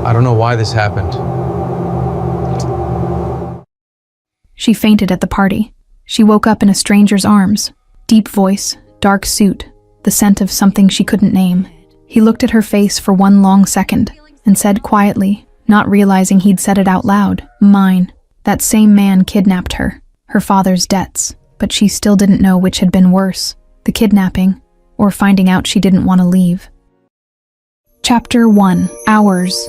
I don't know why this happened. She fainted at the party. She woke up in a stranger's arms. Deep voice, dark suit, the scent of something she couldn't name. He looked at her face for one long second and said quietly, not realizing he'd said it out loud, "Mine." That same man kidnapped her, her father's debts, but she still didn't know which had been worse, the kidnapping or finding out she didn't want to leave. Chapter 1: Hours.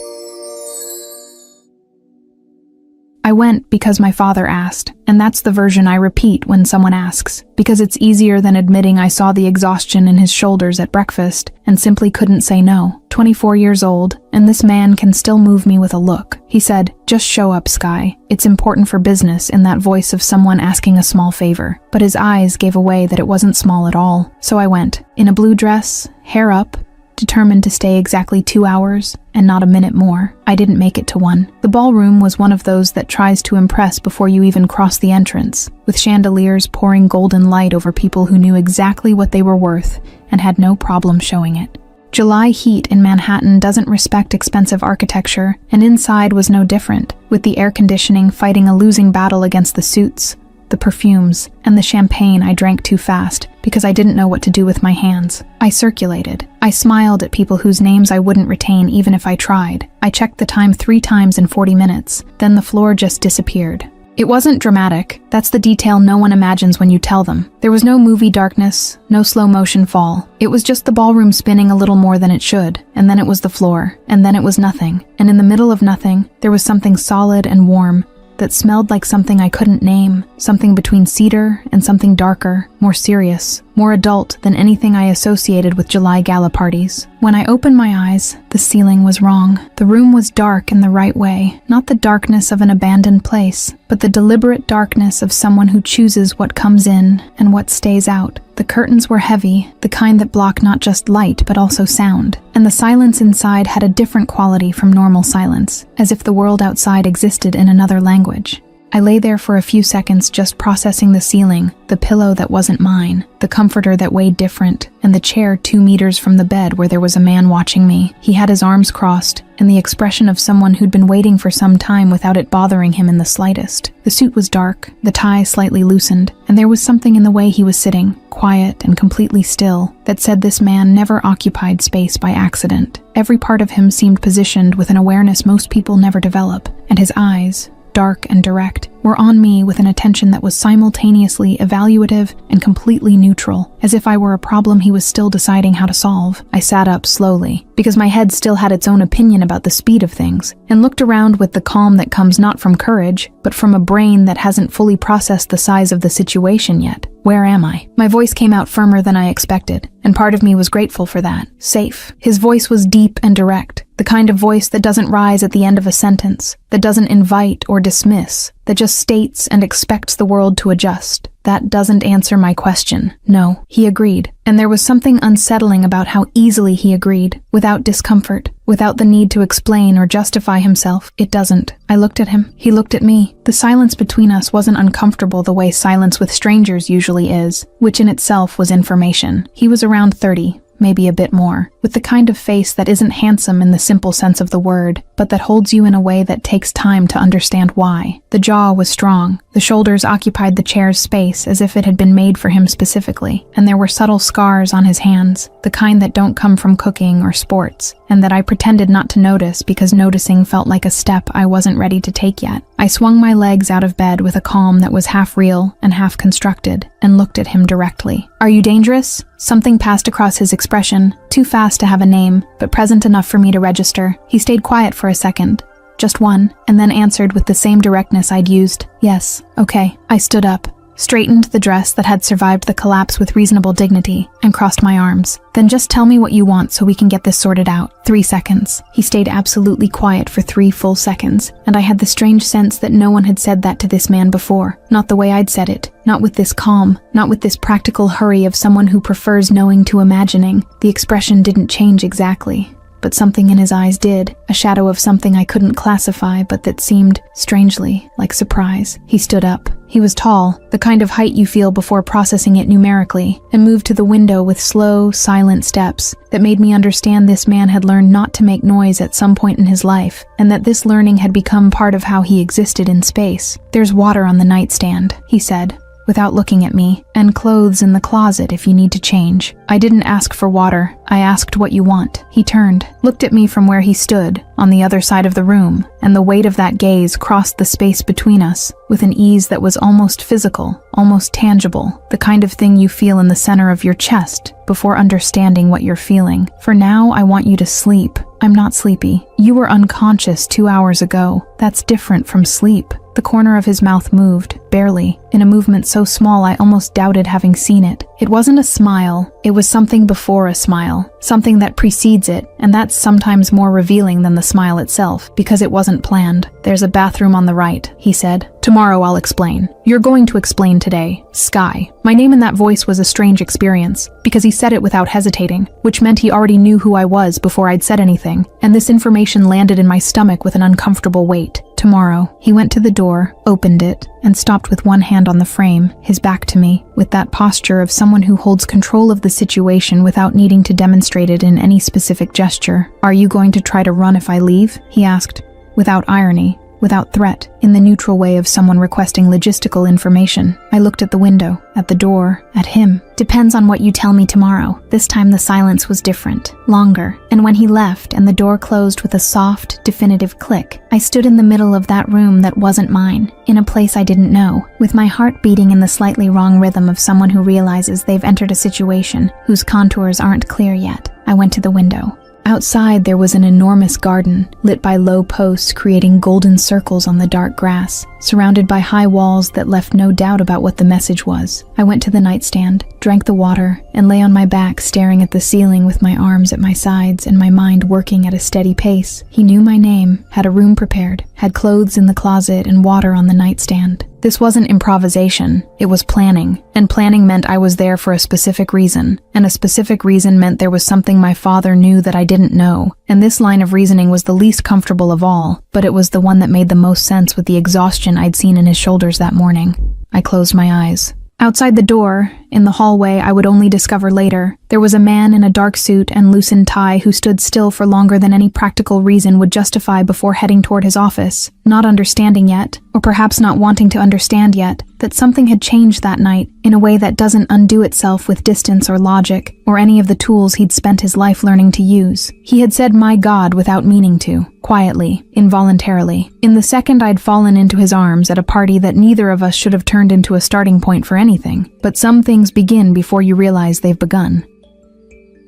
I went because my father asked, and that's the version I repeat when someone asks, because it's easier than admitting I saw the exhaustion in his shoulders at breakfast and simply couldn't say no. 24 years old, and this man can still move me with a look. He said, "Just show up, Sky. It's important for business," in that voice of someone asking a small favor. But his eyes gave away that it wasn't small at all. So I went, in a blue dress, hair up, determined to stay exactly 2 hours and not a minute more. I didn't make it to one. The ballroom was one of those that tries to impress before you even cross the entrance, with chandeliers pouring golden light over people who knew exactly what they were worth and had no problem showing it. July heat in Manhattan doesn't respect expensive architecture, and inside was no different, with the air conditioning fighting a losing battle against the suits, the perfumes, and the champagne I drank too fast because I didn't know what to do with my hands. I circulated. I smiled at people whose names I wouldn't retain even if I tried. I checked the time 3 times in 40 minutes. Then the floor just disappeared. It wasn't dramatic. That's the detail no one imagines when you tell them. There was no movie darkness, no slow motion fall. It was just the ballroom spinning a little more than it should, and then it was the floor, and then it was nothing. And in the middle of nothing, there was something solid and warm that smelled like something I couldn't name, something between cedar and something darker, more serious, more adult than anything I associated with July gala parties. When I opened my eyes, the ceiling was wrong. The room was dark in the right way, not the darkness of an abandoned place, but the deliberate darkness of someone who chooses what comes in and what stays out. The curtains were heavy, the kind that block not just light but also sound, and the silence inside had a different quality from normal silence, as if the world outside existed in another language. I lay there for a few seconds just processing the ceiling, the pillow that wasn't mine, the comforter that weighed different, and the chair 2 meters from the bed where there was a man watching me. He had his arms crossed, and the expression of someone who'd been waiting for some time without it bothering him in the slightest. The suit was dark, the tie slightly loosened, and there was something in the way he was sitting, quiet and completely still, that said this man never occupied space by accident. Every part of him seemed positioned with an awareness most people never develop, and his eyes, dark and direct, were on me with an attention that was simultaneously evaluative and completely neutral, as if I were a problem he was still deciding how to solve. I sat up slowly, because my head still had its own opinion about the speed of things, and looked around with the calm that comes not from courage, but from a brain that hasn't fully processed the size of the situation yet. Where am I? My voice came out firmer than I expected, and part of me was grateful for that. Safe. His voice was deep and direct, the kind of voice that doesn't rise at the end of a sentence, that doesn't invite or dismiss, that just states and expects the world to adjust. That doesn't answer my question. No, he agreed. And there was something unsettling about how easily he agreed, without discomfort, without the need to explain or justify himself. It doesn't. I looked at him. He looked at me. The silence between us wasn't uncomfortable the way silence with strangers usually is, which in itself was information. He was around 30. Maybe a bit more, with the kind of face that isn't handsome in the simple sense of the word, but that holds you in a way that takes time to understand why. The jaw was strong, the shoulders occupied the chair's space as if it had been made for him specifically, and there were subtle scars on his hands, the kind that don't come from cooking or sports, and that I pretended not to notice because noticing felt like a step I wasn't ready to take yet. I swung my legs out of bed with a calm that was half real and half constructed, and looked at him directly. "Are you dangerous?" Something passed across his expression, too fast to have a name, but present enough for me to register. He stayed quiet for a second, just one, and then answered with the same directness I'd used. "Yes, okay." I stood up, straightened the dress that had survived the collapse with reasonable dignity, and crossed my arms. "Then just tell me what you want so we can get this sorted out." 3 seconds. He stayed absolutely quiet for 3 full seconds, and I had the strange sense that no one had said that to this man before. Not the way I'd said it. Not with this calm. Not with this practical hurry of someone who prefers knowing to imagining. The expression didn't change exactly, but something in his eyes did, a shadow of something I couldn't classify but that seemed, strangely, like surprise. He stood up. He was tall, the kind of height you feel before processing it numerically, and moved to the window with slow, silent steps that made me understand this man had learned not to make noise at some point in his life, and that this learning had become part of how he existed in space. "There's water on the nightstand," he said, without looking at me, "and clothes in the closet if you need to change." I didn't ask for water, I asked what you want. He turned, looked at me from where he stood, on the other side of the room, and the weight of that gaze crossed the space between us, with an ease that was almost physical, almost tangible, the kind of thing you feel in the center of your chest, before understanding what you're feeling. "For now, I want you to sleep." "I'm not sleepy. You were unconscious 2 hours ago. That's different from sleep." The corner of his mouth moved, barely, in a movement so small I almost doubted having seen it. It wasn't a smile, it was something before a smile, something that precedes it, and that's sometimes more revealing than the smile itself, because it wasn't planned. "There's a bathroom on the right," he said. "Tomorrow I'll explain." "You're going to explain today. Sky." My name in that voice was a strange experience, because he said it without hesitating, which meant he already knew who I was before I'd said anything, and this information landed in my stomach with an uncomfortable weight. "Tomorrow." He went to the door, opened it, and stopped with one hand on the frame, his back to me, with that posture of someone who holds control of the situation without needing to demonstrate it in any specific gesture. "Are you going to try to run if I leave?" he asked, without irony, without threat, in the neutral way of someone requesting logistical information. I looked at the window, at the door, at him. "Depends on what you tell me tomorrow." This time the silence was different, longer, and when he left and the door closed with a soft, definitive click, I stood in the middle of that room that wasn't mine, in a place I didn't know, with my heart beating in the slightly wrong rhythm of someone who realizes they've entered a situation whose contours aren't clear yet. I went to the window. Outside there was an enormous garden, lit by low posts creating golden circles on the dark grass, surrounded by high walls that left no doubt about what the message was. I went to the nightstand, drank the water, and lay on my back staring at the ceiling with my arms at my sides and my mind working at a steady pace. He knew my name, had a room prepared, had clothes in the closet and water on the nightstand. This wasn't improvisation, it was planning, and planning meant I was there for a specific reason, and a specific reason meant there was something my father knew that I didn't know, and this line of reasoning was the least comfortable of all, but it was the one that made the most sense with the exhaustion I'd seen in his shoulders that morning. I closed my eyes. Outside the door, in the hallway I would only discover later, there was a man in a dark suit and loosened tie who stood still for longer than any practical reason would justify before heading toward his office, not understanding yet, or perhaps not wanting to understand yet, that something had changed that night in a way that doesn't undo itself with distance or logic, or any of the tools he'd spent his life learning to use. He had said "my God" without meaning to, quietly, involuntarily. In the second I'd fallen into his arms at a party that neither of us should have turned into a starting point for anything, but some things begin before you realize they've begun.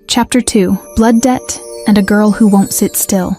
Chapter 2: Blood Debt and a Girl Who Won't Sit Still.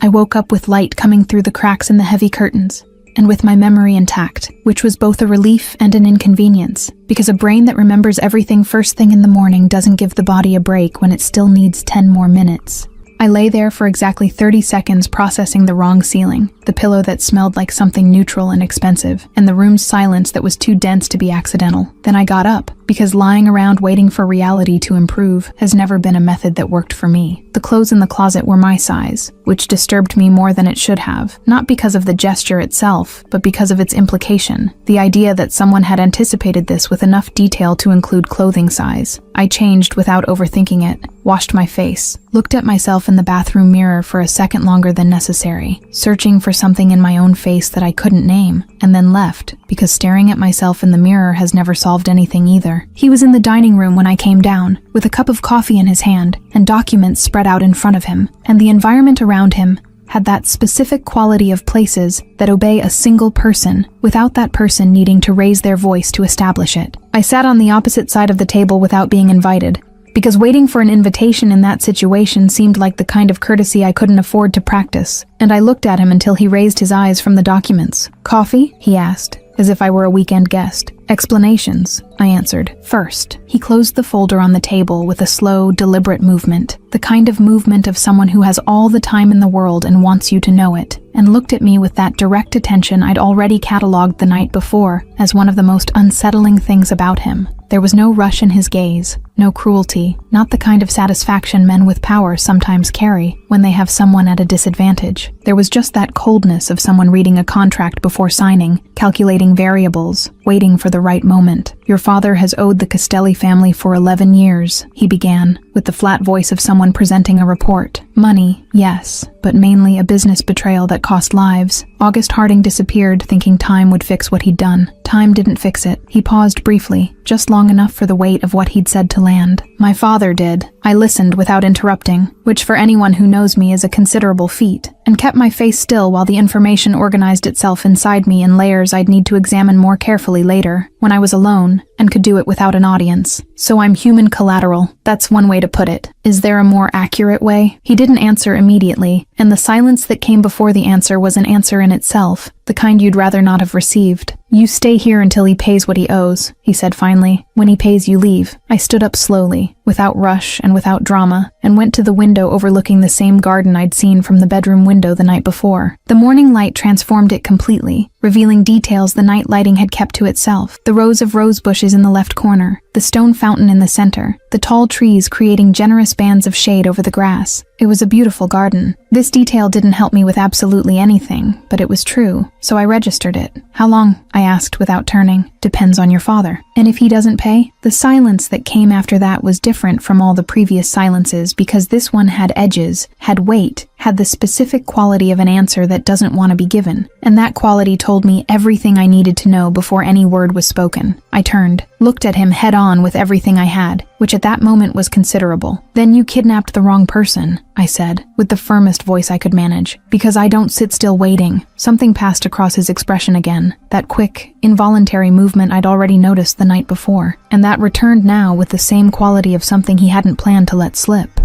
I woke up with light coming through the cracks in the heavy curtains, and with my memory intact, which was both a relief and an inconvenience, because a brain that remembers everything first thing in the morning doesn't give the body a break when it still needs 10 more minutes. I lay there for exactly 30 seconds processing the wrong ceiling, the pillow that smelled like something neutral and expensive, and the room's silence that was too dense to be accidental. Then I got up, because lying around waiting for reality to improve has never been a method that worked for me. The clothes in the closet were my size, which disturbed me more than it should have, not because of the gesture itself, but because of its implication, the idea that someone had anticipated this with enough detail to include clothing size. I changed without overthinking it, washed my face, looked at myself in the bathroom mirror for a second longer than necessary, searching for something in my own face that I couldn't name, and then left, because staring at myself in the mirror has never solved anything either. He was in the dining room when I came down, with a cup of coffee in his hand, and documents spread out in front of him, and the environment around him had that specific quality of places that obey a single person, without that person needing to raise their voice to establish it. I sat on the opposite side of the table without being invited, because waiting for an invitation in that situation seemed like the kind of courtesy I couldn't afford to practice, and I looked at him until he raised his eyes from the documents. "Coffee?" he asked, as if I were a weekend guest. "Explanations," I answered. "First." He closed the folder on the table with a slow, deliberate movement, the kind of movement of someone who has all the time in the world and wants you to know it, and looked at me with that direct attention I'd already cataloged the night before as one of the most unsettling things about him. There was no rush in his gaze, no cruelty, not the kind of satisfaction men with power sometimes carry when they have someone at a disadvantage. There was just that coldness of someone reading a contract before signing, calculating variables, waiting for the right moment. "Your father has owed the Castelli family for 11 years, he began, with the flat voice of someone presenting a report. Money, yes, but mainly a business betrayal that cost lives. August Harding disappeared, thinking time would fix what he'd done. Time didn't fix it. He paused briefly, just long enough for the weight of what he'd said to land. My father did. I listened without interrupting, which for anyone who knows me is a considerable feat, and kept my face still while the information organized itself inside me in layers I'd need to examine more carefully later, when I was alone, and could do it without an audience. So I'm human collateral. That's one way to put it. Is there a more accurate way?" He didn't answer immediately, and the silence that came before the answer was an answer in itself, the kind you'd rather not have received. "You stay here until he pays what he owes," he said finally. "When he pays, you leave." I stood up slowly, without rush and without drama, and went to the window overlooking the same garden I'd seen from the bedroom window the night before. The morning light transformed it completely, revealing details the night lighting had kept to itself. The rows of rose bushes in the left corner, the stone fountain in the center, the tall trees creating generous bands of shade over the grass. It was a beautiful garden. This detail didn't help me with absolutely anything, but it was true, so I registered it. "How long?" I asked without turning. "Depends on your father." "And if he doesn't pay?" The silence that came after that was different from all the previous silences because this one had edges, had weight, had the specific quality of an answer that doesn't want to be given. And that quality told me everything I needed to know before any word was spoken. I turned, looked at him head on with everything I had, which at that moment was considerable. "Then you kidnapped the wrong person," I said, with the firmest voice I could manage, "because I don't sit still waiting." Something passed across his expression again, that quick, involuntary movement I'd already noticed the night before, and that returned now with the same quality of something he hadn't planned to let slip.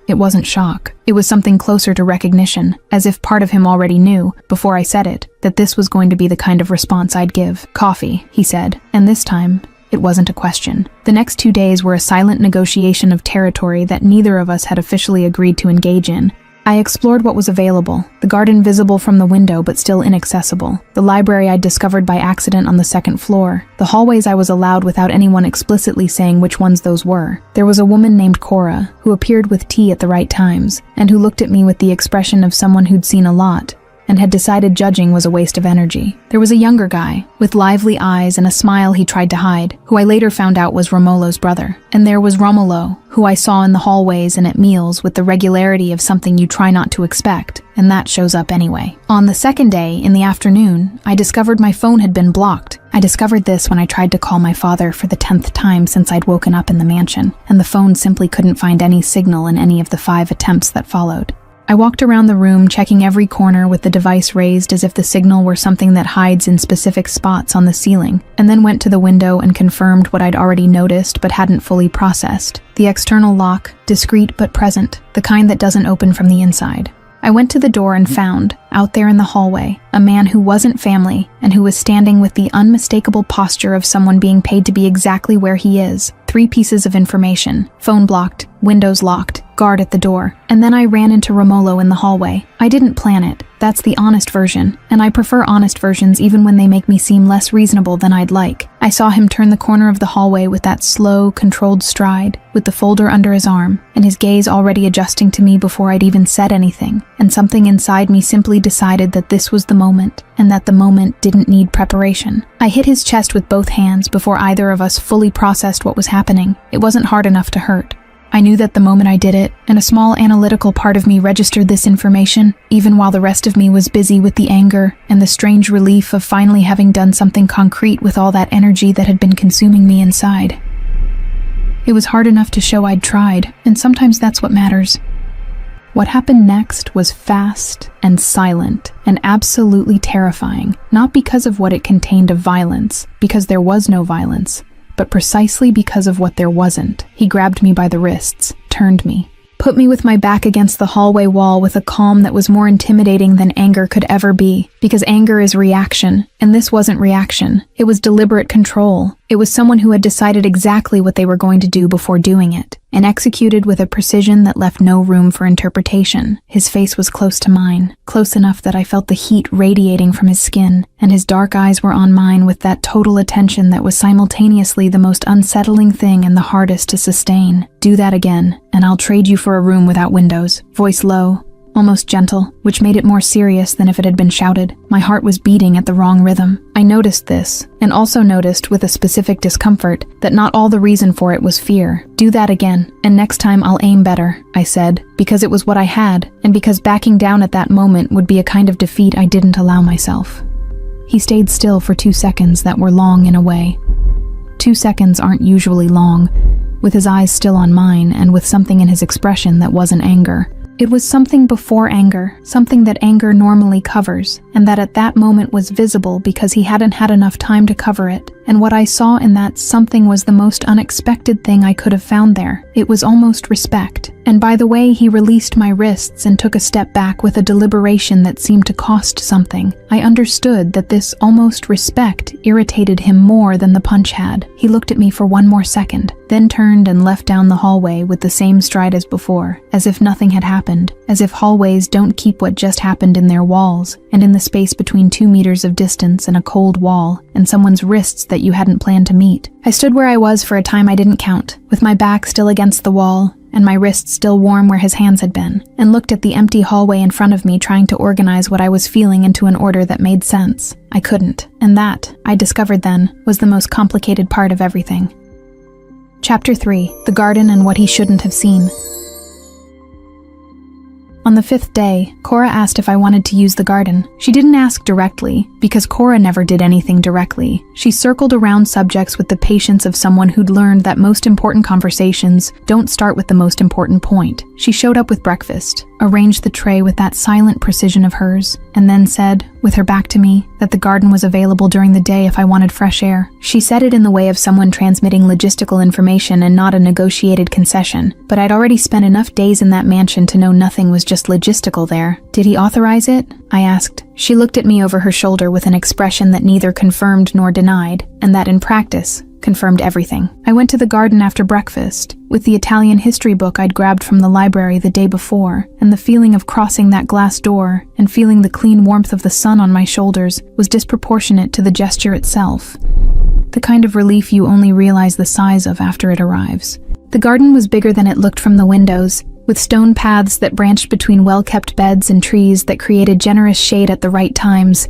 It wasn't shock. It was something closer to recognition, as if part of him already knew, before I said it, that this was going to be the kind of response I'd give. "Coffee," he said, and this time, it wasn't a question. The next 2 days were a silent negotiation of territory that neither of us had officially agreed to engage in. I explored what was available, the garden visible from the window but still inaccessible, the library I'd discovered by accident on the second floor, the hallways I was allowed without anyone explicitly saying which ones those were. There was a woman named Cora, who appeared with tea at the right times, and who looked at me with the expression of someone who'd seen a lot, and had decided judging was a waste of energy. There was a younger guy, with lively eyes and a smile he tried to hide, who I later found out was Romolo's brother. And there was Romolo, who I saw in the hallways and at meals with the regularity of something you try not to expect, and that shows up anyway. On the second day, in the afternoon, I discovered my phone had been blocked. I discovered this when I tried to call my father for the 10th time since I'd woken up in the mansion, and the phone simply couldn't find any signal in any of the 5 attempts that followed. I walked around the room, checking every corner with the device raised as if the signal were something that hides in specific spots on the ceiling, and then went to the window and confirmed what I'd already noticed but hadn't fully processed. The external lock, discreet but present, the kind that doesn't open from the inside. I went to the door and found, out there in the hallway, a man who wasn't family and who was standing with the unmistakable posture of someone being paid to be exactly where he is. 3 pieces of information: phone blocked, windows locked, guard at the door, and then I ran into Romolo in the hallway. I didn't plan it. That's the honest version, and I prefer honest versions even when they make me seem less reasonable than I'd like. I saw him turn the corner of the hallway with that slow, controlled stride, with the folder under his arm, and his gaze already adjusting to me before I'd even said anything, and something inside me simply decided that this was the moment, and that the moment didn't need preparation. I hit his chest with both hands before either of us fully processed what was happening. It wasn't hard enough to hurt. I knew that the moment I did it, and a small analytical part of me registered this information, even while the rest of me was busy with the anger and the strange relief of finally having done something concrete with all that energy that had been consuming me inside. It was hard enough to show I'd tried, and sometimes that's what matters. What happened next was fast and silent and absolutely terrifying, not because of what it contained of violence, because there was no violence, but precisely because of what there wasn't. He grabbed me by the wrists, turned me, put me with my back against the hallway wall with a calm that was more intimidating than anger could ever be, because anger is reaction, and this wasn't reaction. It was deliberate control. It was someone who had decided exactly what they were going to do before doing it. and executed with a precision that left no room for interpretation. His face was close to mine, close enough that I felt the heat radiating from his skin, and his dark eyes were on mine with that total attention that was simultaneously the most unsettling thing and the hardest to sustain. "Do that again, and I'll trade you for a room without windows." Voice low, almost gentle, which made it more serious than if it had been shouted. My heart was beating at the wrong rhythm. I noticed this, and also noticed with a specific discomfort that not all the reason for it was fear. "Do that again, and next time I'll aim better," I said, because it was what I had, and because backing down at that moment would be a kind of defeat I didn't allow myself. He stayed still for 2 seconds that were long in a way. 2 seconds aren't usually long, with his eyes still on mine and with something in his expression that wasn't anger. It was something before anger, something that anger normally covers, and that at that moment was visible because he hadn't had enough time to cover it. And what I saw in that something was the most unexpected thing I could have found there. It was almost respect. And by the way he released my wrists and took a step back with a deliberation that seemed to cost something, I understood that this almost respect irritated him more than the punch had. He looked at me for 1 more second, then turned and left down the hallway with the same stride as before, as if nothing had happened, as if hallways don't keep what just happened in their walls, and in the space between 2 meters of distance and a cold wall, and someone's wrists that you hadn't planned to meet. I stood where I was for a time I didn't count, with my back still against the wall, and my wrists still warm where his hands had been, and looked at the empty hallway in front of me trying to organize what I was feeling into an order that made sense. I couldn't, and that, I discovered then, was the most complicated part of everything. Chapter 3. The Garden and What He Shouldn't Have Seen. On the 5th day, Cora asked if I wanted to use the garden. She didn't ask directly, because Cora never did anything directly. She circled around subjects with the patience of someone who'd learned that most important conversations don't start with the most important point. She showed up with breakfast, arranged the tray with that silent precision of hers, and then said, with her back to me, that the garden was available during the day if I wanted fresh air. She said it in the way of someone transmitting logistical information and not a negotiated concession, but I'd already spent enough days in that mansion to know nothing was just logistical there. Did he authorize it? I asked. She looked at me over her shoulder with an expression that neither confirmed nor denied, and that in practice, confirmed everything. I went to the garden after breakfast, with the Italian history book I'd grabbed from the library the day before, and the feeling of crossing that glass door and feeling the clean warmth of the sun on my shoulders was disproportionate to the gesture itself. The kind of relief you only realize the size of after it arrives. The garden was bigger than it looked from the windows, with stone paths that branched between well-kept beds and trees that created generous shade at the right times,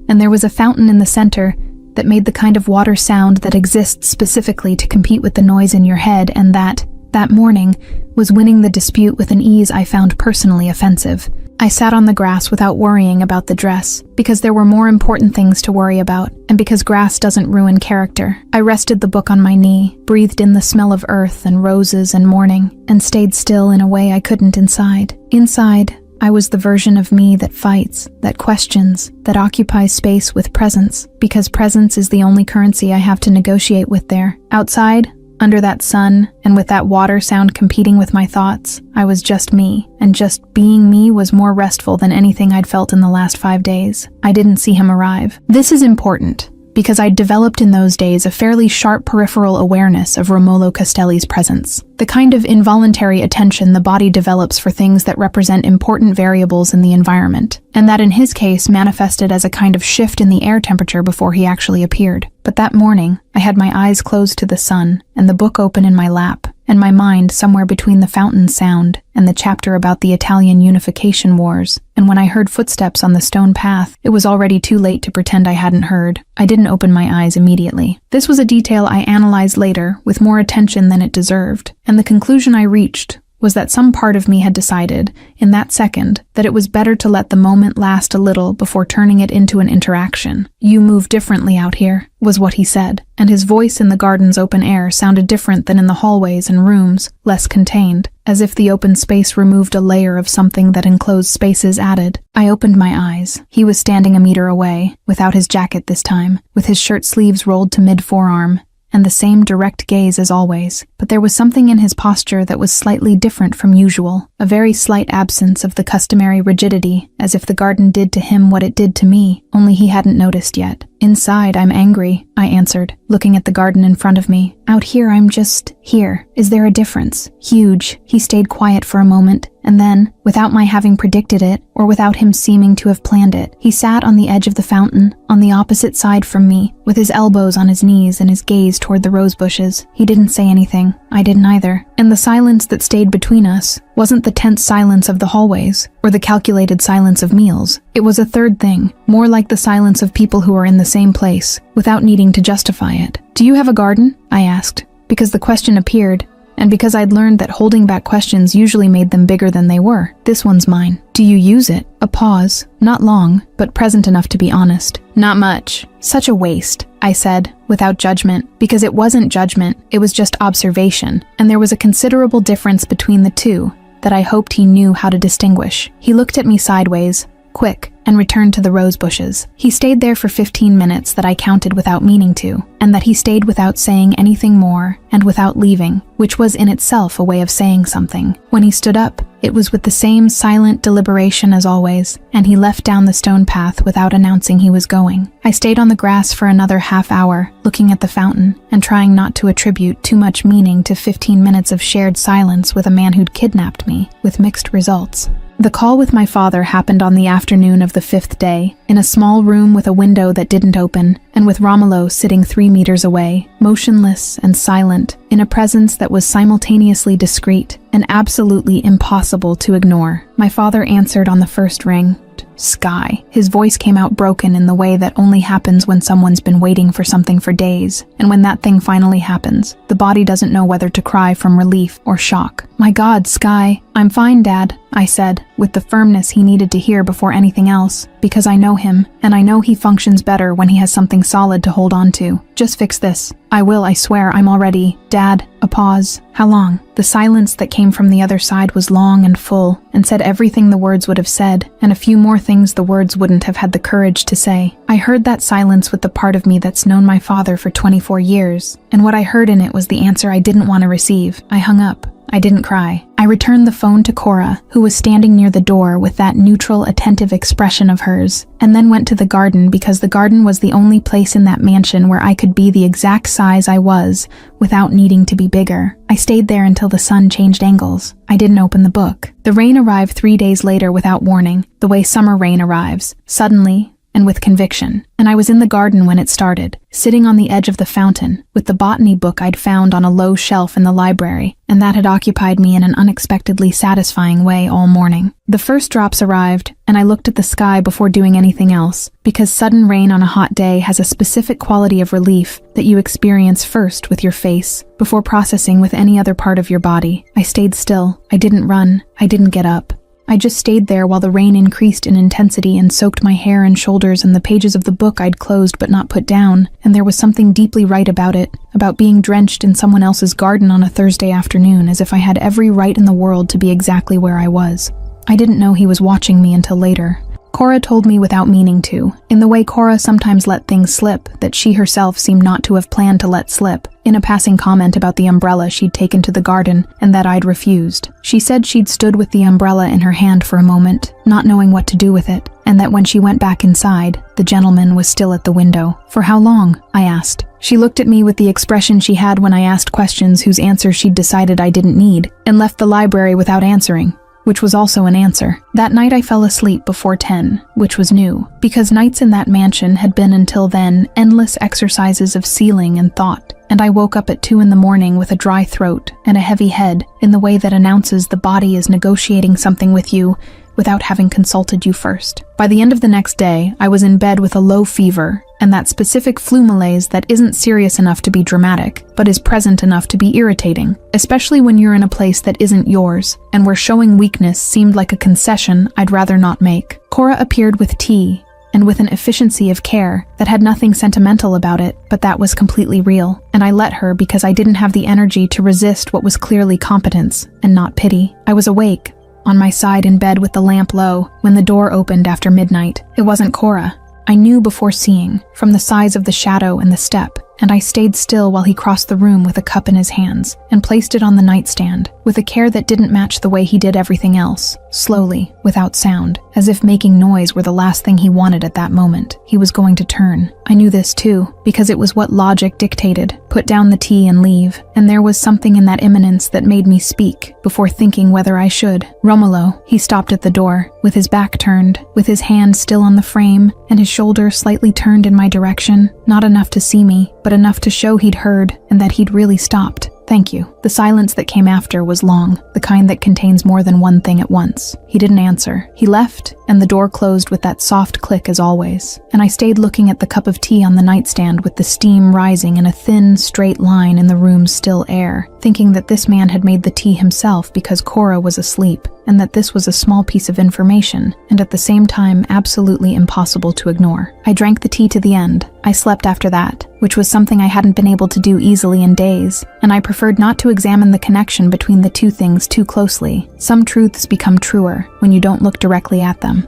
and there was a fountain in the center that made the kind of water sound that exists specifically to compete with the noise in your head, and that morning, was winning the dispute with an ease I found personally offensive. I sat on the grass without worrying about the dress, because there were more important things to worry about, and because grass doesn't ruin character. I rested the book on my knee, breathed in the smell of earth and roses and morning, and stayed still in a way I couldn't inside. Inside, I was the version of me that fights, that questions, that occupies space with presence, because presence is the only currency I have to negotiate with there. Outside, under that sun, and with that water sound competing with my thoughts, I was just me, and just being me was more restful than anything I'd felt in the last 5 days. I didn't see him arrive. This is important, because I'd developed in those days a fairly sharp peripheral awareness of Romolo Castelli's presence, the kind of involuntary attention the body develops for things that represent important variables in the environment, and that in his case manifested as a kind of shift in the air temperature before he actually appeared. But that morning, I had my eyes closed to the sun, and the book open in my lap, and my mind somewhere between the fountain sound and the chapter about the Italian unification wars, and when I heard footsteps on the stone path, it was already too late to pretend I hadn't heard. I didn't open my eyes immediately. This was a detail I analyzed later with more attention than it deserved, and the conclusion I reached was that some part of me had decided, in that second, that it was better to let the moment last a little before turning it into an interaction. "You move differently out here," was what he said, and his voice in the garden's open air sounded different than in the hallways and rooms, less contained, as if the open space removed a layer of something that enclosed spaces added. I opened my eyes. He was standing a meter away, without his jacket this time, with his shirt sleeves rolled to mid-forearm, and the same direct gaze as always, but there was something in his posture that was slightly different from usual, a very slight absence of the customary rigidity, as if the garden did to him what it did to me, only he hadn't noticed yet. "Inside, I'm angry," I answered, looking at the garden in front of me. "Out here, I'm just Here, is there a difference? Huge. He stayed quiet for a moment, and then, without my having predicted it, or without him seeming to have planned it, he sat on the edge of the fountain, on the opposite side from me, with his elbows on his knees and his gaze toward the rose bushes. He didn't say anything. I didn't either. And the silence that stayed between us wasn't the tense silence of the hallways, or the calculated silence of meals. It was a third thing, more like the silence of people who are in the same place, without needing to justify it. "Do you have a garden?" I asked, because the question appeared, and because I'd learned that holding back questions usually made them bigger than they were. "This one's mine." "Do you use it?" A pause, not long, but present enough to be honest. "Not much." "Such a waste," I said, without judgment, because it wasn't judgment, it was just observation, and there was a considerable difference between the two that I hoped he knew how to distinguish. He looked at me sideways, quick, and returned to the rose bushes. He stayed there for 15 minutes that I counted without meaning to, and that he stayed without saying anything more and without leaving, which was in itself a way of saying something. When he stood up, it was with the same silent deliberation as always, and he left down the stone path without announcing he was going. I stayed on the grass for another half hour, looking at the fountain, and trying not to attribute too much meaning to 15 minutes of shared silence with a man who'd kidnapped me, with mixed results. The call with my father happened on the afternoon of the 5th day, in a small room with a window that didn't open, and with Romulo sitting 3 meters away, motionless and silent, in a presence that was simultaneously discreet and absolutely impossible to ignore. My father answered on the first ring. "Sky." His voice came out broken in the way that only happens when someone's been waiting for something for days, and when that thing finally happens, the body doesn't know whether to cry from relief or shock. "My God, Sky." "I'm fine, Dad," I said, with the firmness he needed to hear before anything else, because I know him, and I know he functions better when he has something solid to hold on to. "Just fix this." "I will, I swear, I'm already." "Dad." A pause. "How long?" The silence that came from the other side was long and full, and said everything the words would have said, and a few more things the words wouldn't have had the courage to say. I heard that silence with the part of me that's known my father for 24 years, and what I heard in it was the answer I didn't want to receive. I hung up. I didn't cry. I returned the phone to Cora, who was standing near the door with that neutral, attentive expression of hers, and then went to the garden because the garden was the only place in that mansion where I could be the exact size I was without needing to be bigger. I stayed there until the sun changed angles. I didn't open the book. The rain arrived 3 days later without warning, the way summer rain arrives, suddenly and with conviction, and I was in the garden when it started, sitting on the edge of the fountain, with the botany book I'd found on a low shelf in the library, and that had occupied me in an unexpectedly satisfying way all morning. The first drops arrived, and I looked at the sky before doing anything else, because sudden rain on a hot day has a specific quality of relief that you experience first with your face, before processing with any other part of your body. I stayed still. I didn't run. I didn't get up. I just stayed there while the rain increased in intensity and soaked my hair and shoulders and the pages of the book I'd closed but not put down, and there was something deeply right about it, about being drenched in someone else's garden on a Thursday afternoon, as if I had every right in the world to be exactly where I was. I didn't know he was watching me until later. Cora told me without meaning to, in the way Cora sometimes let things slip that she herself seemed not to have planned to let slip, in a passing comment about the umbrella she'd taken to the garden and that I'd refused. She said she'd stood with the umbrella in her hand for a moment, not knowing what to do with it, and that when she went back inside, the gentleman was still at the window. "For how long?" I asked. She looked at me with the expression she had when I asked questions whose answers she'd decided I didn't need, and left the library without answering, which was also an answer. That night I fell asleep before 10, which was new, because nights in that mansion had been until then endless exercises of sealing and thought, and I woke up at 2 in the morning with a dry throat and a heavy head in the way that announces the body is negotiating something with you without having consulted you first. By the end of the next day, I was in bed with a low fever, and that specific flu malaise that isn't serious enough to be dramatic, but is present enough to be irritating, especially when you're in a place that isn't yours, and where showing weakness seemed like a concession I'd rather not make. Cora appeared with tea, and with an efficiency of care that had nothing sentimental about it, but that was completely real, and I let her because I didn't have the energy to resist what was clearly competence, and not pity. I was awake, on my side in bed with the lamp low, when the door opened after midnight. It wasn't Cora. I knew before seeing, from the size of the shadow and the step, and I stayed still while he crossed the room with a cup in his hands and placed it on the nightstand, with a care that didn't match the way he did everything else, slowly, without sound, as if making noise were the last thing he wanted at that moment. He was going to turn. I knew this too, because it was what logic dictated. Put down the tea and leave, and there was something in that imminence that made me speak, before thinking whether I should. Romolo, he stopped at the door, with his back turned, with his hand still on the frame, and his shoulder slightly turned in my direction, not enough to see me, but enough to show he'd heard, and that he'd really stopped. Thank you. The silence that came after was long, the kind that contains more than one thing at once. He didn't answer. He left, and the door closed with that soft click as always. And I stayed looking at the cup of tea on the nightstand with the steam rising in a thin, straight line in the room's still air, thinking that this man had made the tea himself because Cora was asleep, and that this was a small piece of information, and at the same time absolutely impossible to ignore. I drank the tea to the end. I slept after that, which was something I hadn't been able to do easily in days, and I preferred not to examine the connection between the two things too closely. Some truths become truer when you don't look directly at them.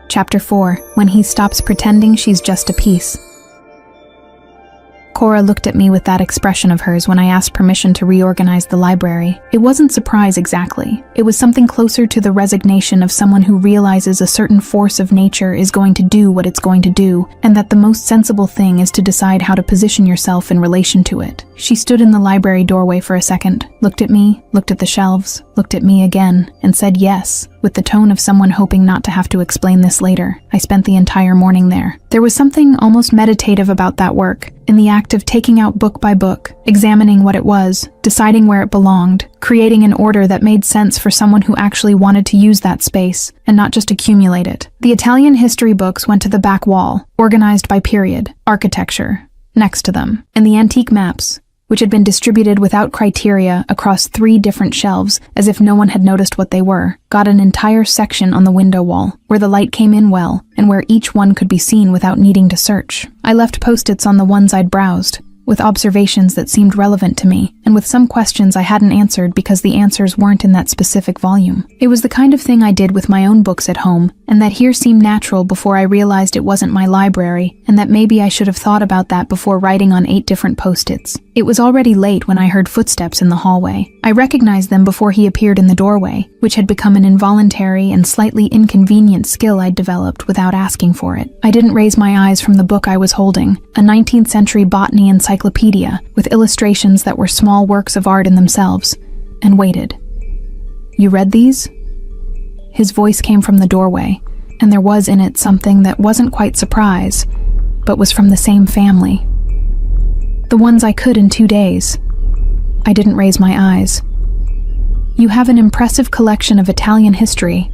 Chapter 4. When he stops pretending she's just a piece. Cora looked at me with that expression of hers when I asked permission to reorganize the library. It wasn't surprise exactly. It was something closer to the resignation of someone who realizes a certain force of nature is going to do what it's going to do, and that the most sensible thing is to decide how to position yourself in relation to it. She stood in the library doorway for a second, looked at me, looked at the shelves, looked at me again, and said yes, with the tone of someone hoping not to have to explain this later. I spent the entire morning there. There was something almost meditative about that work, in the act of taking out book by book, examining what it was, deciding where it belonged, creating an order that made sense for someone who actually wanted to use that space, and not just accumulate it. The Italian history books went to the back wall, organized by period, architecture, next to them, and the antique maps, which had been distributed without criteria across 3 different shelves as if no one had noticed what they were, got an entire section on the window wall, where the light came in well, and where each one could be seen without needing to search. I left post-its on the ones I'd browsed, with observations that seemed relevant to me, and with some questions I hadn't answered because the answers weren't in that specific volume. It was the kind of thing I did with my own books at home, and that here seemed natural before I realized it wasn't my library, and that maybe I should have thought about that before writing on 8 different post-its. It was already late when I heard footsteps in the hallway. I recognized them before he appeared in the doorway, which had become an involuntary and slightly inconvenient skill I'd developed without asking for it. I didn't raise my eyes from the book I was holding, a 19th century botany encyclopedia with illustrations that were small works of art in themselves, and waited. "You read these?" His voice came from the doorway, and there was in it something that wasn't quite surprise, but was from the same family. The ones I could in 2 days. I didn't raise my eyes. "You have an impressive collection of Italian history,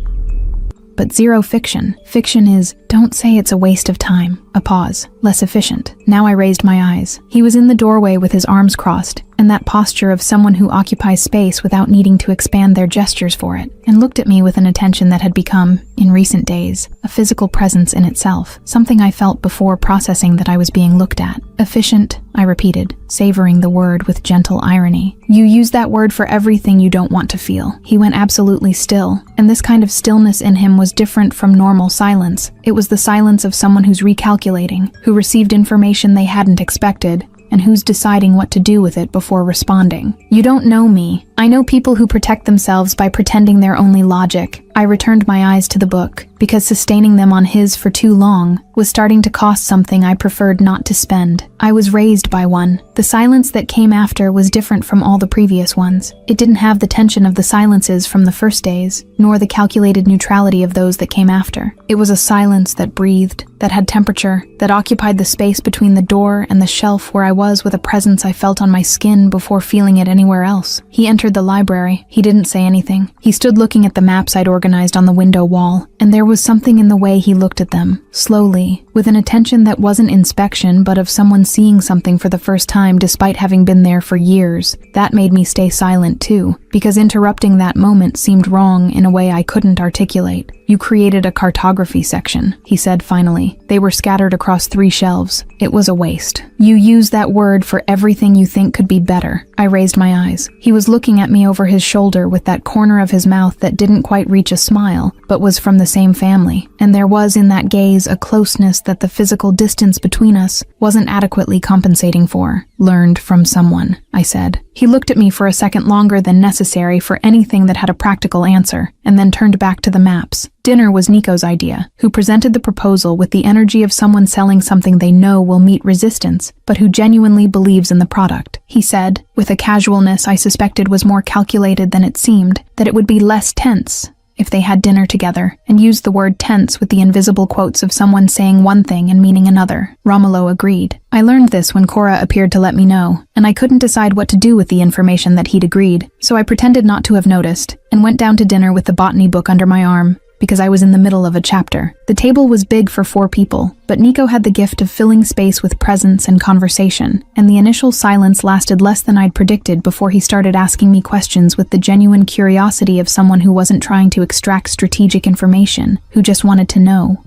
but zero fiction. Fiction is, don't say it's a waste of time." A pause. Less efficient. Now I raised my eyes. He was in the doorway with his arms crossed, and that posture of someone who occupies space without needing to expand their gestures for it, and looked at me with an attention that had become, in recent days, a physical presence in itself, something I felt before processing that I was being looked at. "Efficient," I repeated, savoring the word with gentle irony. "You use that word for everything you don't want to feel." He went absolutely still, and this kind of stillness in him was different from normal silence. It was the silence of someone who's recalculating, who received information they hadn't expected, and who's deciding what to do with it before responding. "You don't know me. I know people who protect themselves by pretending they're only logic." I returned my eyes to the book, because sustaining them on his for too long was starting to cost something I preferred not to spend. I was raised by one. The silence that came after was different from all the previous ones. It didn't have the tension of the silences from the first days, nor the calculated neutrality of those that came after. It was a silence that breathed, that had temperature, that occupied the space between the door and the shelf where I was with a presence I felt on my skin before feeling it anywhere else. He entered the library. He didn't say anything. He stood looking at the maps I'd organized on the window wall, and there was something in the way he looked at them, slowly, with an attention that wasn't inspection but of someone seeing something for the first time despite having been there for years. That made me stay silent too, because interrupting that moment seemed wrong in a way I couldn't articulate. "You created a cartography section," he said finally. "They were scattered across 3 shelves. It was a waste. You use that word for everything you think could be better." I raised my eyes. He was looking at me over his shoulder with that corner of his mouth that didn't quite reach a smile, but was from the same family, and there was in that gaze a closeness that the physical distance between us wasn't adequately compensating for. "Learned from someone," I said. He looked at me for a second longer than necessary for anything that had a practical answer, and then turned back to the maps. Dinner was Nico's idea, who presented the proposal with the energy of someone selling something they know will meet resistance, but who genuinely believes in the product. He said, with a casualness I suspected was more calculated than it seemed, that it would be less tense if they had dinner together, and used the word tense with the invisible quotes of someone saying one thing and meaning another. Romulo agreed. I learned this when Cora appeared to let me know, and I couldn't decide what to do with the information that he'd agreed, so I pretended not to have noticed, and went down to dinner with the botany book under my arm, because I was in the middle of a chapter. The table was big for 4 people, but Nico had the gift of filling space with presence and conversation, and the initial silence lasted less than I'd predicted before he started asking me questions with the genuine curiosity of someone who wasn't trying to extract strategic information, who just wanted to know.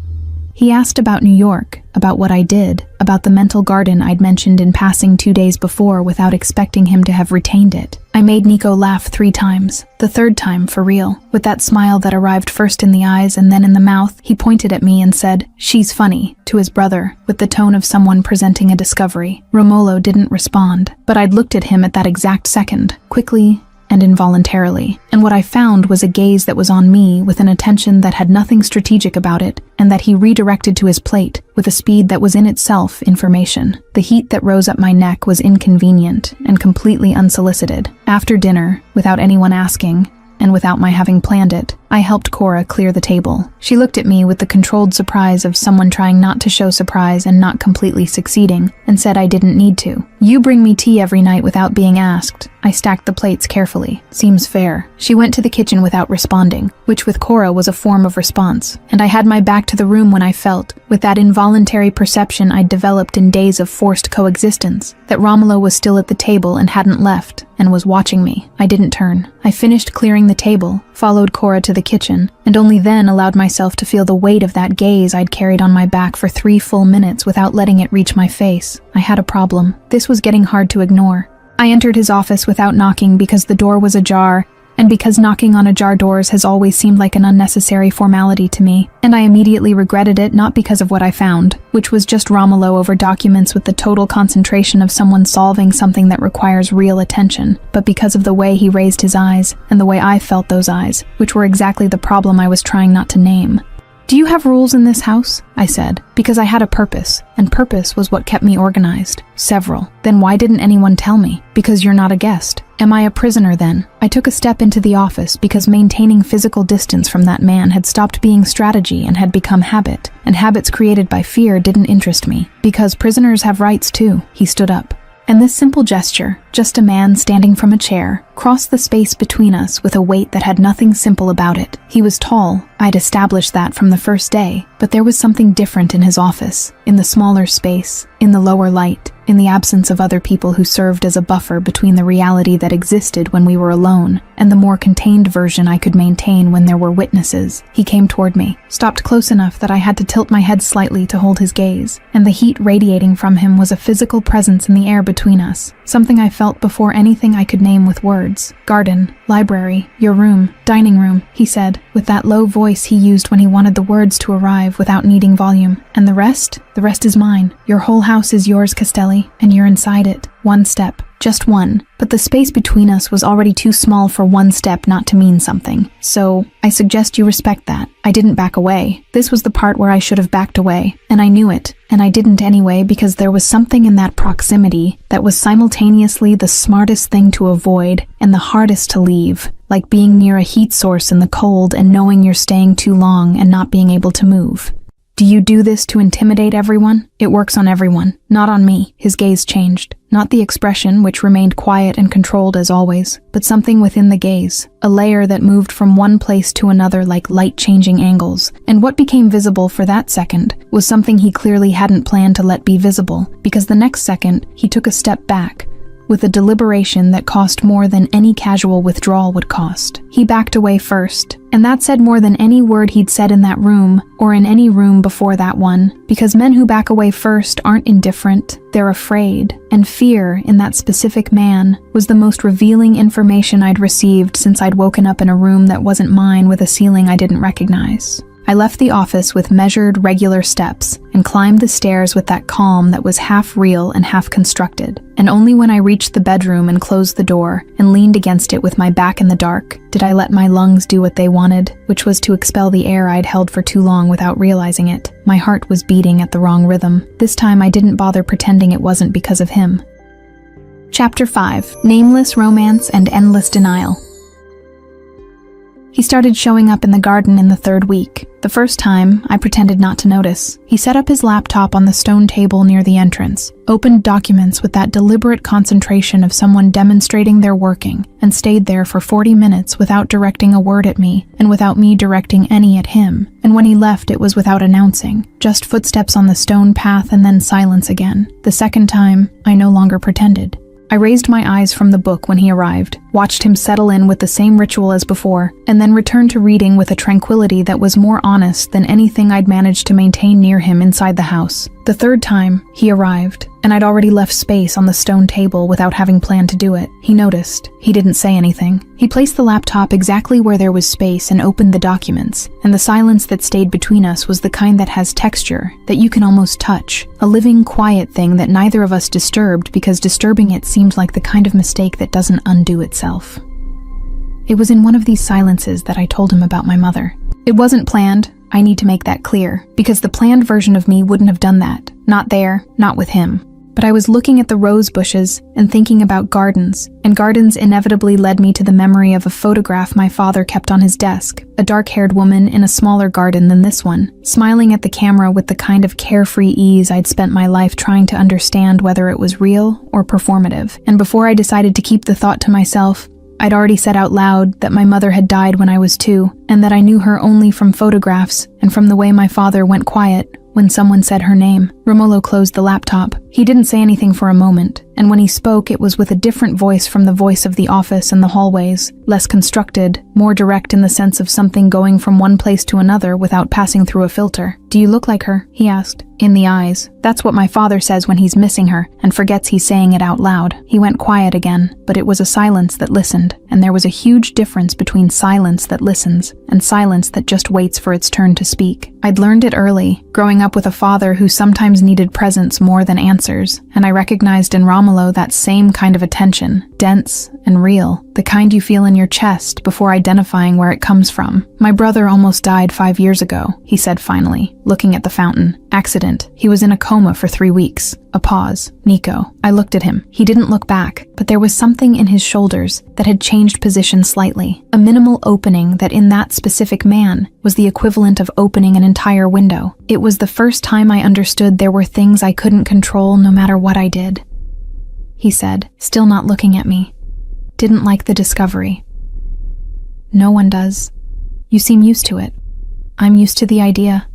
He asked about New York, about what I did, about the mental garden I'd mentioned in passing 2 days before without expecting him to have retained it. I made Nico laugh 3 times, the 3rd time for real. With that smile that arrived first in the eyes and then in the mouth, he pointed at me and said, "She's funny," to his brother, with the tone of someone presenting a discovery. Romolo didn't respond, but I'd looked at him at that exact second, quickly and involuntarily, and what I found was a gaze that was on me with an attention that had nothing strategic about it, and that he redirected to his plate with a speed that was in itself information. The heat that rose up my neck was inconvenient and completely unsolicited. After dinner, without anyone asking, and without my having planned it, I helped Cora clear the table. She looked at me with the controlled surprise of someone trying not to show surprise and not completely succeeding, and said I didn't need to. "You bring me tea every night without being asked." I stacked the plates carefully. "Seems fair." She went to the kitchen without responding, which with Cora was a form of response, and I had my back to the room when I felt, with that involuntary perception I'd developed in days of forced coexistence, that Romulo was still at the table and hadn't left, and was watching me. I didn't turn. I finished clearing the table, followed Cora to the kitchen, and only then allowed myself to feel the weight of that gaze I'd carried on my back for 3 full minutes without letting it reach my face. I had a problem. This was getting hard to ignore. I entered his office without knocking because the door was ajar, and because knocking on ajar doors has always seemed like an unnecessary formality to me, and I immediately regretted it not because of what I found, which was just Romulo over documents with the total concentration of someone solving something that requires real attention, but because of the way he raised his eyes, and the way I felt those eyes, which were exactly the problem I was trying not to name. "Do you have rules in this house?" I said, because I had a purpose, and purpose was what kept me organized. "Several." "Then why didn't anyone tell me?" "Because you're not a guest." "Am I a prisoner then?" I took a step into the office because maintaining physical distance from that man had stopped being strategy and had become habit, and habits created by fear didn't interest me. "Because prisoners have rights too." He stood up. And this simple gesture, just a man standing from a chair, crossed the space between us with a weight that had nothing simple about it. He was tall, I'd established that from the first day, but there was something different in his office, in the smaller space, in the lower light, in the absence of other people who served as a buffer between the reality that existed when we were alone, and the more contained version I could maintain when there were witnesses. He came toward me, stopped close enough that I had to tilt my head slightly to hold his gaze, and the heat radiating from him was a physical presence in the air between us, something I felt before anything I could name with words. "Garden, library, your room, dining room," he said, with that low voice he used when he wanted the words to arrive without needing volume. "And the rest? The rest is mine. Your whole house is yours, Castelli, and you're inside it. One step. Just one. But the space between us was already too small for one step not to mean something. So, I suggest you respect that." I didn't back away. This was the part where I should have backed away, and I knew it, and I didn't anyway because there was something in that proximity that was simultaneously the smartest thing to avoid and the hardest to leave, like being near a heat source in the cold and knowing you're staying too long and not being able to move. "Do you do this to intimidate everyone?" "It works on everyone, not on me." His gaze changed. Not the expression, which remained quiet and controlled as always, but something within the gaze, a layer that moved from one place to another like light-changing angles, and what became visible for that second was something he clearly hadn't planned to let be visible, because the next second he took a step back, with a deliberation that cost more than any casual withdrawal would cost. He backed away first, and that said more than any word he'd said in that room, or in any room before that one, because men who back away first aren't indifferent, they're afraid, and fear in that specific man was the most revealing information I'd received since I'd woken up in a room that wasn't mine with a ceiling I didn't recognize. I left the office with measured, regular steps and climbed the stairs with that calm that was half real and half constructed. And only when I reached the bedroom and closed the door and leaned against it with my back in the dark did I let my lungs do what they wanted, which was to expel the air I'd held for too long without realizing it. My heart was beating at the wrong rhythm. This time I didn't bother pretending it wasn't because of him. Chapter 5: Nameless Romance and Endless Denial. He started showing up in the garden in the 3rd week. The first time, I pretended not to notice. He set up his laptop on the stone table near the entrance, opened documents with that deliberate concentration of someone demonstrating their working, and stayed there for 40 minutes without directing a word at me, and without me directing any at him. And when he left, it was without announcing, just footsteps on the stone path and then silence again. The second time, I no longer pretended. I raised my eyes from the book when he arrived, watched him settle in with the same ritual as before, and then returned to reading with a tranquility that was more honest than anything I'd managed to maintain near him inside the house. The 3rd time, he arrived, and I'd already left space on the stone table without having planned to do it. He noticed. He didn't say anything. He placed the laptop exactly where there was space and opened the documents, and the silence that stayed between us was the kind that has texture, that you can almost touch. A living, quiet thing that neither of us disturbed because disturbing it seemed like the kind of mistake that doesn't undo itself. It was in one of these silences that I told him about my mother. It wasn't planned. I need to make that clear, because the planned version of me wouldn't have done that. Not there, not with him. But I was looking at the rose bushes and thinking about gardens, and gardens inevitably led me to the memory of a photograph my father kept on his desk, a dark-haired woman in a smaller garden than this one, smiling at the camera with the kind of carefree ease I'd spent my life trying to understand whether it was real or performative. And before I decided to keep the thought to myself, I'd already said out loud that my mother had died when I was 2, and that I knew her only from photographs and from the way my father went quiet when someone said her name. Romolo closed the laptop. He didn't say anything for a moment, and when he spoke, it was with a different voice from the voice of the office and the hallways, less constructed, more direct in the sense of something going from one place to another without passing through a filter. "Do you look like her?" he asked. "In the eyes. That's what my father says when he's missing her, and forgets he's saying it out loud." He went quiet again, but it was a silence that listened, and there was a huge difference between silence that listens and silence that just waits for its turn to speak. I'd learned it early, growing up with a father who sometimes needed presence more than answers, and I recognized in Romolo that same kind of attention, dense and real, the kind you feel in your chest before identifying where it comes from. "My brother almost died 5 years ago," he said finally, looking at the fountain. "Accident. He was in a coma for 3 weeks. A pause. Nico." I looked at him. He didn't look back, but there was something in his shoulders that had changed position slightly. A minimal opening that in that specific man was the equivalent of opening an entire window. It was the first time I understood there were things I couldn't control no matter what I did. He said, still not looking at me. "Didn't like the discovery." "No one does. You seem used to it." "I'm used to the idea."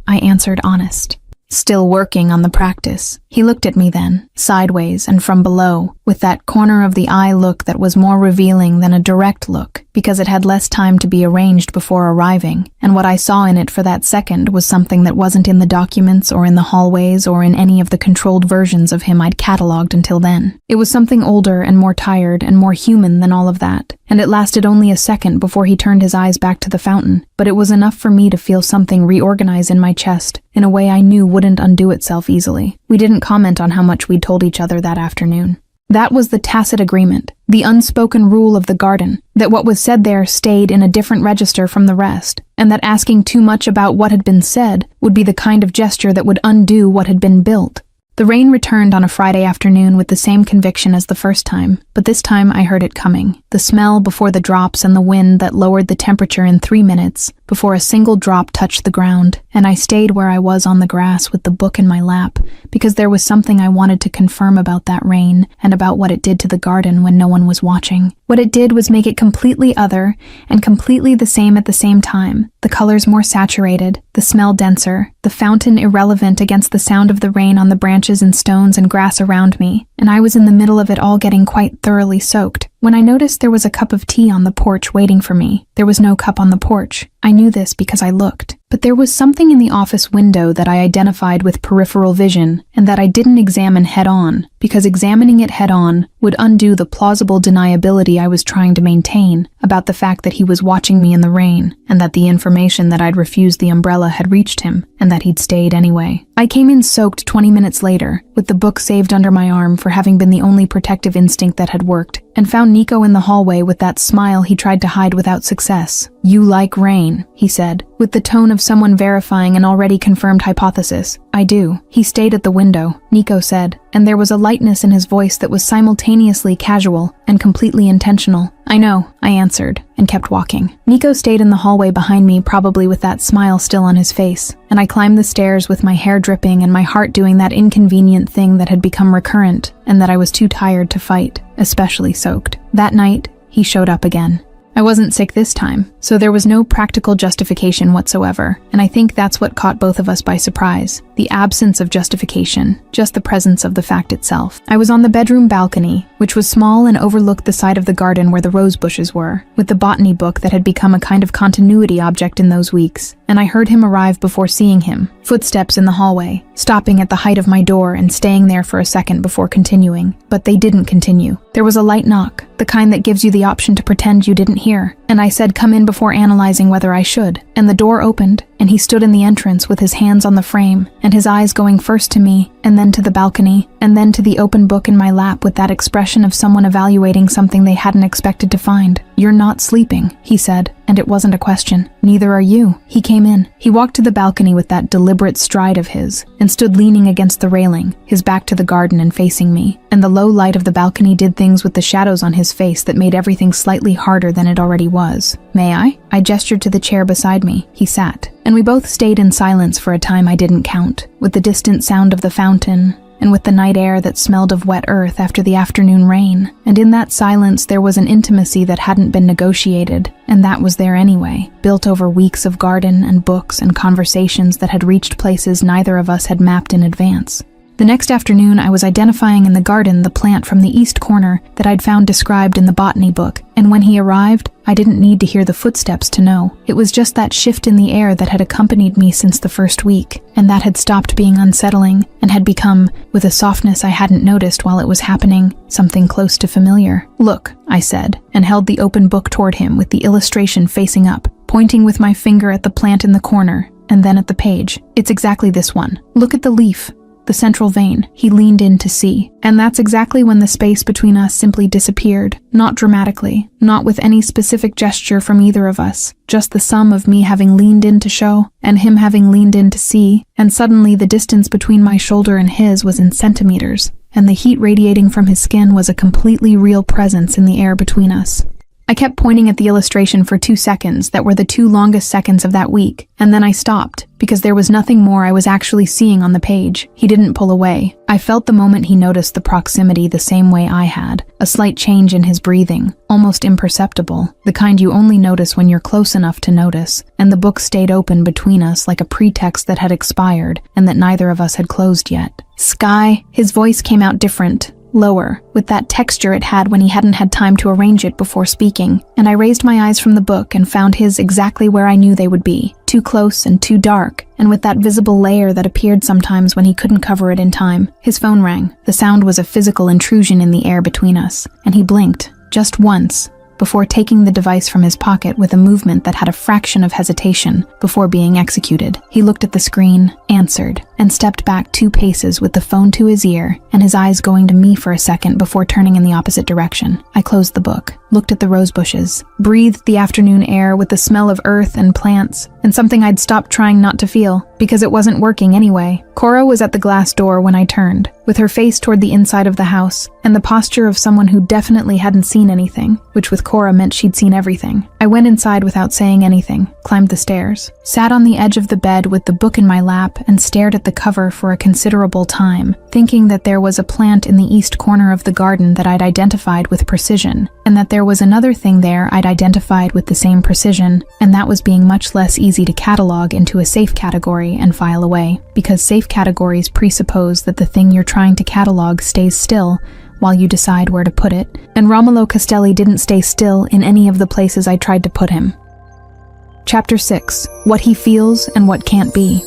I answered honest. "Still working on the practice." He looked at me then, sideways and from below, with that corner of the eye look that was more revealing than a direct look, because it had less time to be arranged before arriving, and what I saw in it for that second was something that wasn't in the documents or in the hallways or in any of the controlled versions of him I'd catalogued until then. It was something older and more tired and more human than all of that, and it lasted only a second before he turned his eyes back to the fountain, but it was enough for me to feel something reorganize in my chest, in a way I knew wouldn't undo itself easily. We didn't comment on how much we'd told each other that afternoon. That was the tacit agreement, the unspoken rule of the garden, that what was said there stayed in a different register from the rest, and that asking too much about what had been said would be the kind of gesture that would undo what had been built. The rain returned on a Friday afternoon with the same conviction as the first time, but this time I heard it coming. The smell before the drops and the wind that lowered the temperature in 3 minutes before a single drop touched the ground, and I stayed where I was on the grass with the book in my lap, because there was something I wanted to confirm about that rain and about what it did to the garden when no one was watching. What it did was make it completely other and completely the same at the same time. The colors more saturated, the smell denser, the fountain irrelevant against the sound of the rain on the branches and stones and grass around me, and I was in the middle of it all getting quite thoroughly soaked. When I noticed there was a cup of tea on the porch waiting for me, there was no cup on the porch. I knew this because I looked. But there was something in the office window that I identified with peripheral vision and that I didn't examine head-on, because examining it head-on would undo the plausible deniability I was trying to maintain about the fact that he was watching me in the rain and that the information that I'd refused the umbrella had reached him and that he'd stayed anyway. I came in soaked 20 minutes later, with the book saved under my arm for having been the only protective instinct that had worked, and found Nico in the hallway with that smile he tried to hide without success. "You like rain," he said, with the tone of someone verifying an already confirmed hypothesis. "I do." He stayed at the window, Nico said, and there was a lightness in his voice that was simultaneously casual and completely intentional. "I know," I answered, and kept walking. Nico stayed in the hallway behind me, probably with that smile still on his face, and I climbed the stairs with my hair dripping and my heart doing that inconvenient thing that had become recurrent and that I was too tired to fight, especially soaked. That night, he showed up again. I wasn't sick this time, so there was no practical justification whatsoever, and I think that's what caught both of us by surprise. The absence of justification, just the presence of the fact itself. I was on the bedroom balcony, which was small and overlooked the side of the garden where the rose bushes were, with the botany book that had become a kind of continuity object in those weeks, and I heard him arrive before seeing him. Footsteps in the hallway, stopping at the height of my door and staying there for a second before continuing. But they didn't continue. There was a light knock, the kind that gives you the option to pretend you didn't hear, and I said come in before analyzing whether I should, and the door opened, and he stood in the entrance with his hands on the frame, and his eyes going first to me, and then to the balcony, and then to the open book in my lap with that expression of someone evaluating something they hadn't expected to find. "You're not sleeping," he said, and it wasn't a question. "Neither are you." He came in. He walked to the balcony with that deliberate stride of his, and stood leaning against the railing, his back to the garden and facing me, and the low light of the balcony did things with the shadows on his face that made everything slightly harder than it already was. "May I?" I gestured to the chair beside me. He sat, and we both stayed in silence for a time I didn't count, with the distant sound of the fountain, and with the night air that smelled of wet earth after the afternoon rain. And in that silence there was an intimacy that hadn't been negotiated, and that was there anyway, built over weeks of garden and books and conversations that had reached places neither of us had mapped in advance. The next afternoon I was identifying in the garden the plant from the east corner that I'd found described in the botany book, and when he arrived, I didn't need to hear the footsteps to know. It was just that shift in the air that had accompanied me since the first week, and that had stopped being unsettling and had become, with a softness I hadn't noticed while it was happening, something close to familiar. "Look," I said, and held the open book toward him with the illustration facing up, pointing with my finger at the plant in the corner, and then at the page. "It's exactly this one. Look at the leaf. The central vein." He leaned in to see, and that's exactly when the space between us simply disappeared, not dramatically, not with any specific gesture from either of us, just the sum of me having leaned in to show, and him having leaned in to see, and suddenly the distance between my shoulder and his was in centimeters, and the heat radiating from his skin was a completely real presence in the air between us. I kept pointing at the illustration for 2 seconds that were the 2 longest seconds of that week, and then I stopped, because there was nothing more I was actually seeing on the page. He didn't pull away. I felt the moment he noticed the proximity the same way I had, a slight change in his breathing, almost imperceptible, the kind you only notice when you're close enough to notice, and the book stayed open between us like a pretext that had expired and that neither of us had closed yet. "Sky," his voice came out different, lower, with that texture it had when he hadn't had time to arrange it before speaking, and I raised my eyes from the book and found his exactly where I knew they would be, too close and too dark, and with that visible layer that appeared sometimes when he couldn't cover it in time. His phone rang. The sound was a physical intrusion in the air between us, and he blinked, just once, before taking the device from his pocket with a movement that had a fraction of hesitation before being executed. He looked at the screen, answered, and stepped back 2 paces with the phone to his ear and his eyes going to me for a second before turning in the opposite direction. I closed the book, looked at the rose bushes, breathed the afternoon air with the smell of earth and plants, and something I'd stopped trying not to feel, because it wasn't working anyway. Cora was at the glass door when I turned, with her face toward the inside of the house, and the posture of someone who definitely hadn't seen anything, which with Cora meant she'd seen everything. I went inside without saying anything, climbed the stairs, sat on the edge of the bed with the book in my lap, and stared at the cover for a considerable time, thinking that there was a plant in the east corner of the garden that I'd identified with precision, and that there was another thing there I'd identified with the same precision, and that was being much less easy to catalog into a safe category and file away, because safe categories presuppose that the thing you're trying to catalog stays still while you decide where to put it, and Romolo Castelli didn't stay still in any of the places I tried to put him. Chapter 6. What he feels and what can't be.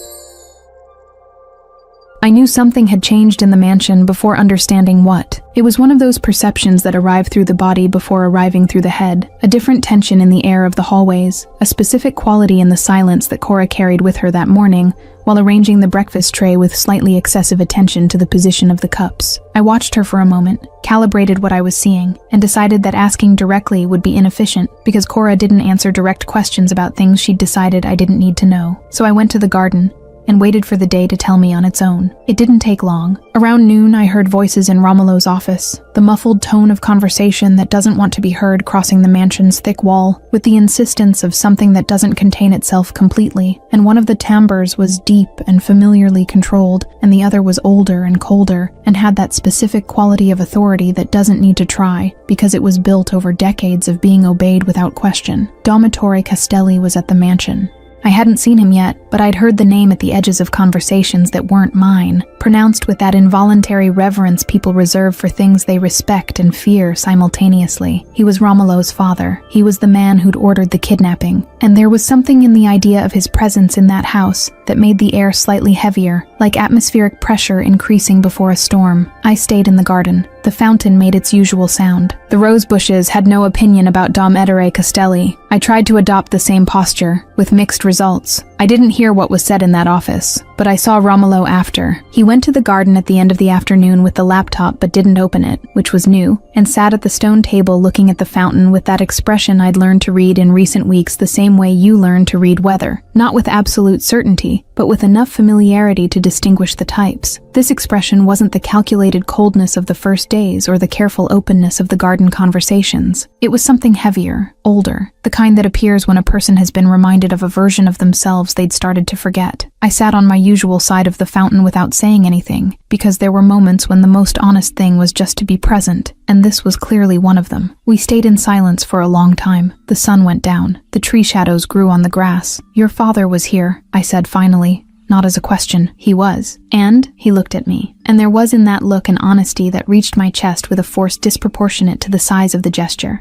I knew something had changed in the mansion before understanding what. It was one of those perceptions that arrive through the body before arriving through the head, a different tension in the air of the hallways, a specific quality in the silence that Cora carried with her that morning, while arranging the breakfast tray with slightly excessive attention to the position of the cups. I watched her for a moment, calibrated what I was seeing, and decided that asking directly would be inefficient because Cora didn't answer direct questions about things she'd decided I didn't need to know. So I went to the garden and waited for the day to tell me on its own. It didn't take long. Around noon, I heard voices in Romolo's office, the muffled tone of conversation that doesn't want to be heard crossing the mansion's thick wall, with the insistence of something that doesn't contain itself completely, and one of the timbres was deep and familiarly controlled, and the other was older and colder, and had that specific quality of authority that doesn't need to try, because it was built over decades of being obeyed without question. Domitore Castelli was at the mansion. I hadn't seen him yet, but I'd heard the name at the edges of conversations that weren't mine, pronounced with that involuntary reverence people reserve for things they respect and fear simultaneously. He was Romolo's father. He was the man who'd ordered the kidnapping, and there was something in the idea of his presence in that house that made the air slightly heavier, like atmospheric pressure increasing before a storm. I stayed in the garden. The fountain made its usual sound. The rose bushes had no opinion about Dom Ettore Castelli. I tried to adopt the same posture, with mixed results. I didn't hear what was said in that office, but I saw Romolo after. He went to the garden at the end of the afternoon with the laptop but didn't open it, which was new, and sat at the stone table looking at the fountain with that expression I'd learned to read in recent weeks the same way you learn to read weather. Not with absolute certainty, but with enough familiarity to distinguish the types. This expression wasn't the calculated coldness of the first days or the careful openness of the garden conversations. It was something heavier, older, the kind that appears when a person has been reminded of a version of themselves they'd started to forget. I sat on my usual side of the fountain without saying anything, because there were moments when the most honest thing was just to be present, and this was clearly one of them. We stayed in silence for a long time. The sun went down. The tree shadows grew on the grass. "Your father was here," I said finally. Not as a question, he was. And he looked at me. And there was in that look an honesty that reached my chest with a force disproportionate to the size of the gesture.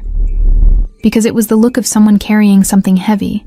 Because it was the look of someone carrying something heavy,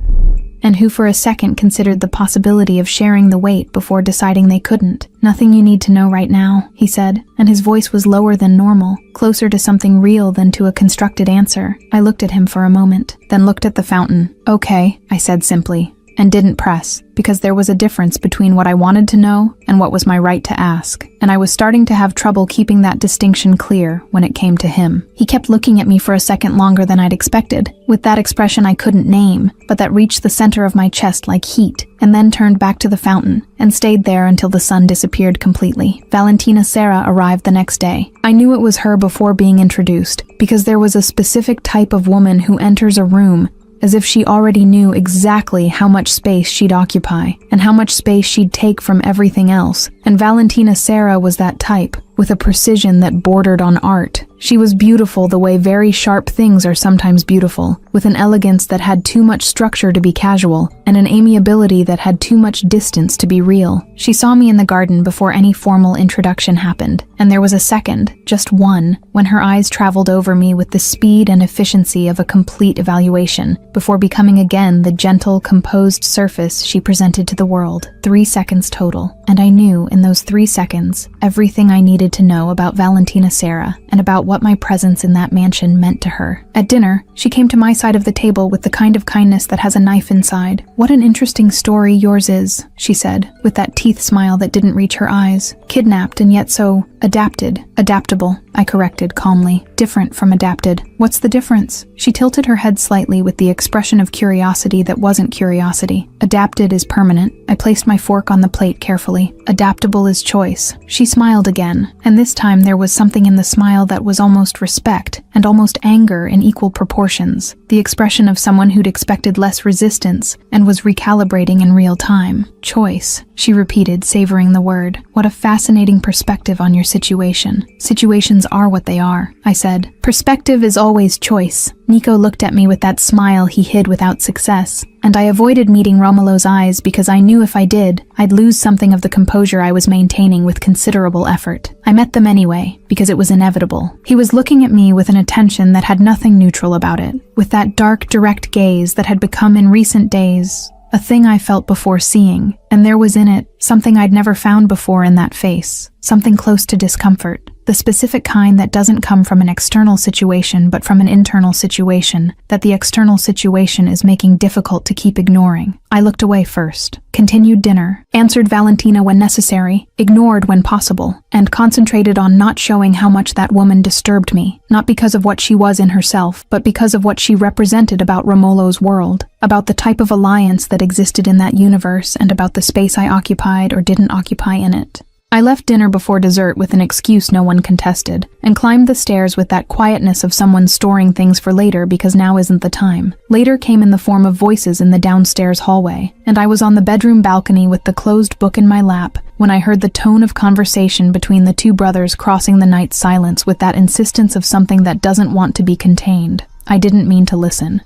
and who for a second considered the possibility of sharing the weight before deciding they couldn't. "Nothing you need to know right now," he said, and his voice was lower than normal, closer to something real than to a constructed answer. I looked at him for a moment, then looked at the fountain. "Okay," I said simply, and didn't press, because there was a difference between what I wanted to know and what was my right to ask, and I was starting to have trouble keeping that distinction clear when it came to him. He kept looking at me for a second longer than I'd expected, with that expression I couldn't name, but that reached the center of my chest like heat, and then turned back to the fountain, and stayed there until the sun disappeared completely. Valentina Serra arrived the next day. I knew it was her before being introduced, because there was a specific type of woman who enters a room as if she already knew exactly how much space she'd occupy, and how much space she'd take from everything else. And Valentina Serra was that type, with a precision that bordered on art. She was beautiful the way very sharp things are sometimes beautiful, with an elegance that had too much structure to be casual, and an amiability that had too much distance to be real. She saw me in the garden before any formal introduction happened, and there was a second, just one, when her eyes traveled over me with the speed and efficiency of a complete evaluation, before becoming again the gentle, composed surface she presented to the world. 3 seconds total, and I knew in those 3 seconds everything I needed to know about Valentina Serra and about what my presence in that mansion meant to her. At dinner, she came to my side of the table with the kind of kindness that has a knife inside. "What an interesting story yours is," she said, with that teeth smile that didn't reach her eyes. "Kidnapped and yet so adaptable," I corrected calmly. "Different from adapted. What's the difference?" She tilted her head slightly with the expression of curiosity that wasn't curiosity. "Adapted is permanent." I placed my fork on the plate carefully. "Adaptable is choice." She smiled again, and this time there was something in the smile that was almost respect and almost anger in equal proportions. The expression of someone who'd expected less resistance and was recalibrating in real time. "Choice," she repeated, savoring the word. "What a fascinating perspective on your situation." "Situations are what they are," I said. "Perspective is always choice." Nico looked at me with that smile he hid without success, and I avoided meeting Romulo's eyes because I knew if I did, I'd lose something of the composure I was maintaining with considerable effort. I met them anyway, because it was inevitable. He was looking at me with an attention that had nothing neutral about it, with that dark, direct gaze that had become in recent days a thing I felt before seeing, and there was in it something I'd never found before in that face, something close to discomfort. The specific kind that doesn't come from an external situation but from an internal situation that the external situation is making difficult to keep ignoring. I looked away first, continued dinner, answered Valentina when necessary, ignored when possible, and concentrated on not showing how much that woman disturbed me, not because of what she was in herself, but because of what she represented about Romolo's world, about the type of alliance that existed in that universe and about the space I occupied or didn't occupy in it. I left dinner before dessert with an excuse no one contested, and climbed the stairs with that quietness of someone storing things for later because now isn't the time. Later came in the form of voices in the downstairs hallway, and I was on the bedroom balcony with the closed book in my lap when I heard the tone of conversation between the two brothers crossing the night's silence with that insistence of something that doesn't want to be contained. I didn't mean to listen.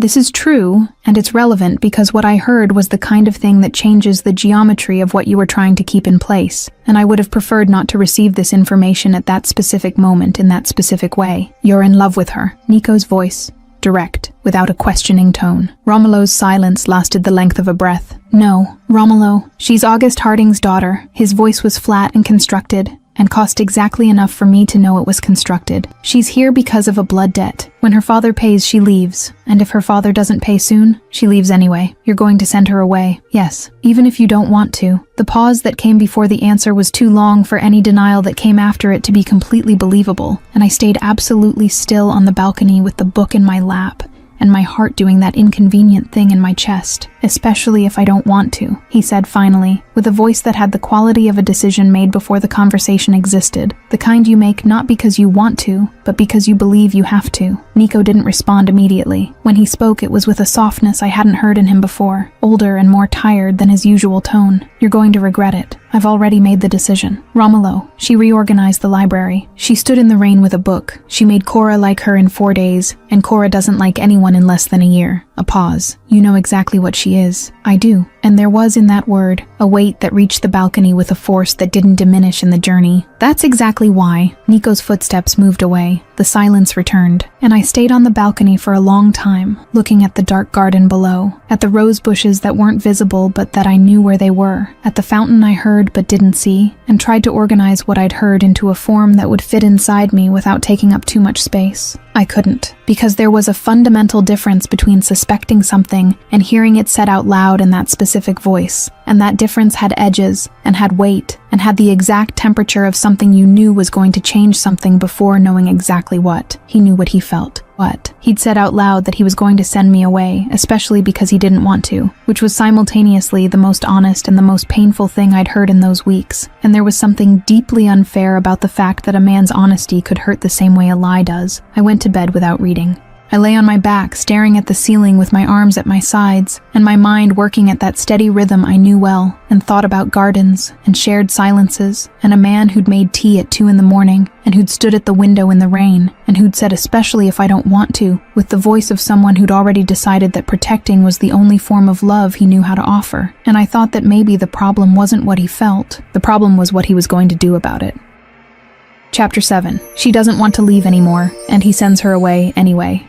This is true, and it's relevant because what I heard was the kind of thing that changes the geometry of what you were trying to keep in place, and I would have preferred not to receive this information at that specific moment in that specific way. You're in love with her. Nico's voice, direct, without a questioning tone. Romulo's silence lasted the length of a breath. No, Romulo, she's August Harding's daughter. His voice was flat and constructed, and cost exactly enough for me to know it was constructed. She's here because of a blood debt. When her father pays, she leaves. And if her father doesn't pay soon, she leaves anyway. You're going to send her away. Yes, even if you don't want to. The pause that came before the answer was too long for any denial that came after it to be completely believable, and I stayed absolutely still on the balcony with the book in my lap, and my heart doing that inconvenient thing in my chest. Especially if I don't want to, he said finally, with a voice that had the quality of a decision made before the conversation existed, the kind you make not because you want to, but because you believe you have to. Nico didn't respond immediately. When he spoke, it was with a softness I hadn't heard in him before, older and more tired than his usual tone. You're going to regret it. I've already made the decision. Romulo. She reorganized the library. She stood in the rain with a book. She made Cora like her in 4 days, and Cora doesn't like anyone in less than a year. A pause. You know exactly what she is. I do. And there was in that word a weight that reached the balcony with a force that didn't diminish in the journey. That's exactly why. Nico's footsteps moved away. The silence returned, and I stayed on the balcony for a long time, looking at the dark garden below, at the rose bushes that weren't visible but that I knew where they were, at the fountain I heard but didn't see, and tried to organize what I'd heard into a form that would fit inside me without taking up too much space. I couldn't, because there was a fundamental difference between suspecting something and hearing it said out loud in that specific voice, and that difference had edges, and had weight, and had the exact temperature of something you knew was going to change something before knowing exactly what. He knew what he felt. What? He'd said out loud that he was going to send me away, especially because he didn't want to, which was simultaneously the most honest and the most painful thing I'd heard in those weeks, and there was something deeply unfair about the fact that a man's honesty could hurt the same way a lie does. I went to bed without reading. I lay on my back, staring at the ceiling with my arms at my sides, and my mind working at that steady rhythm I knew well, and thought about gardens, and shared silences, and a man who'd made tea at 2 a.m, and who'd stood at the window in the rain, and who'd said especially if I don't want to, with the voice of someone who'd already decided that protecting was the only form of love he knew how to offer. And I thought that maybe the problem wasn't what he felt, the problem was what he was going to do about it. Chapter 7. She doesn't want to leave anymore, and he sends her away anyway.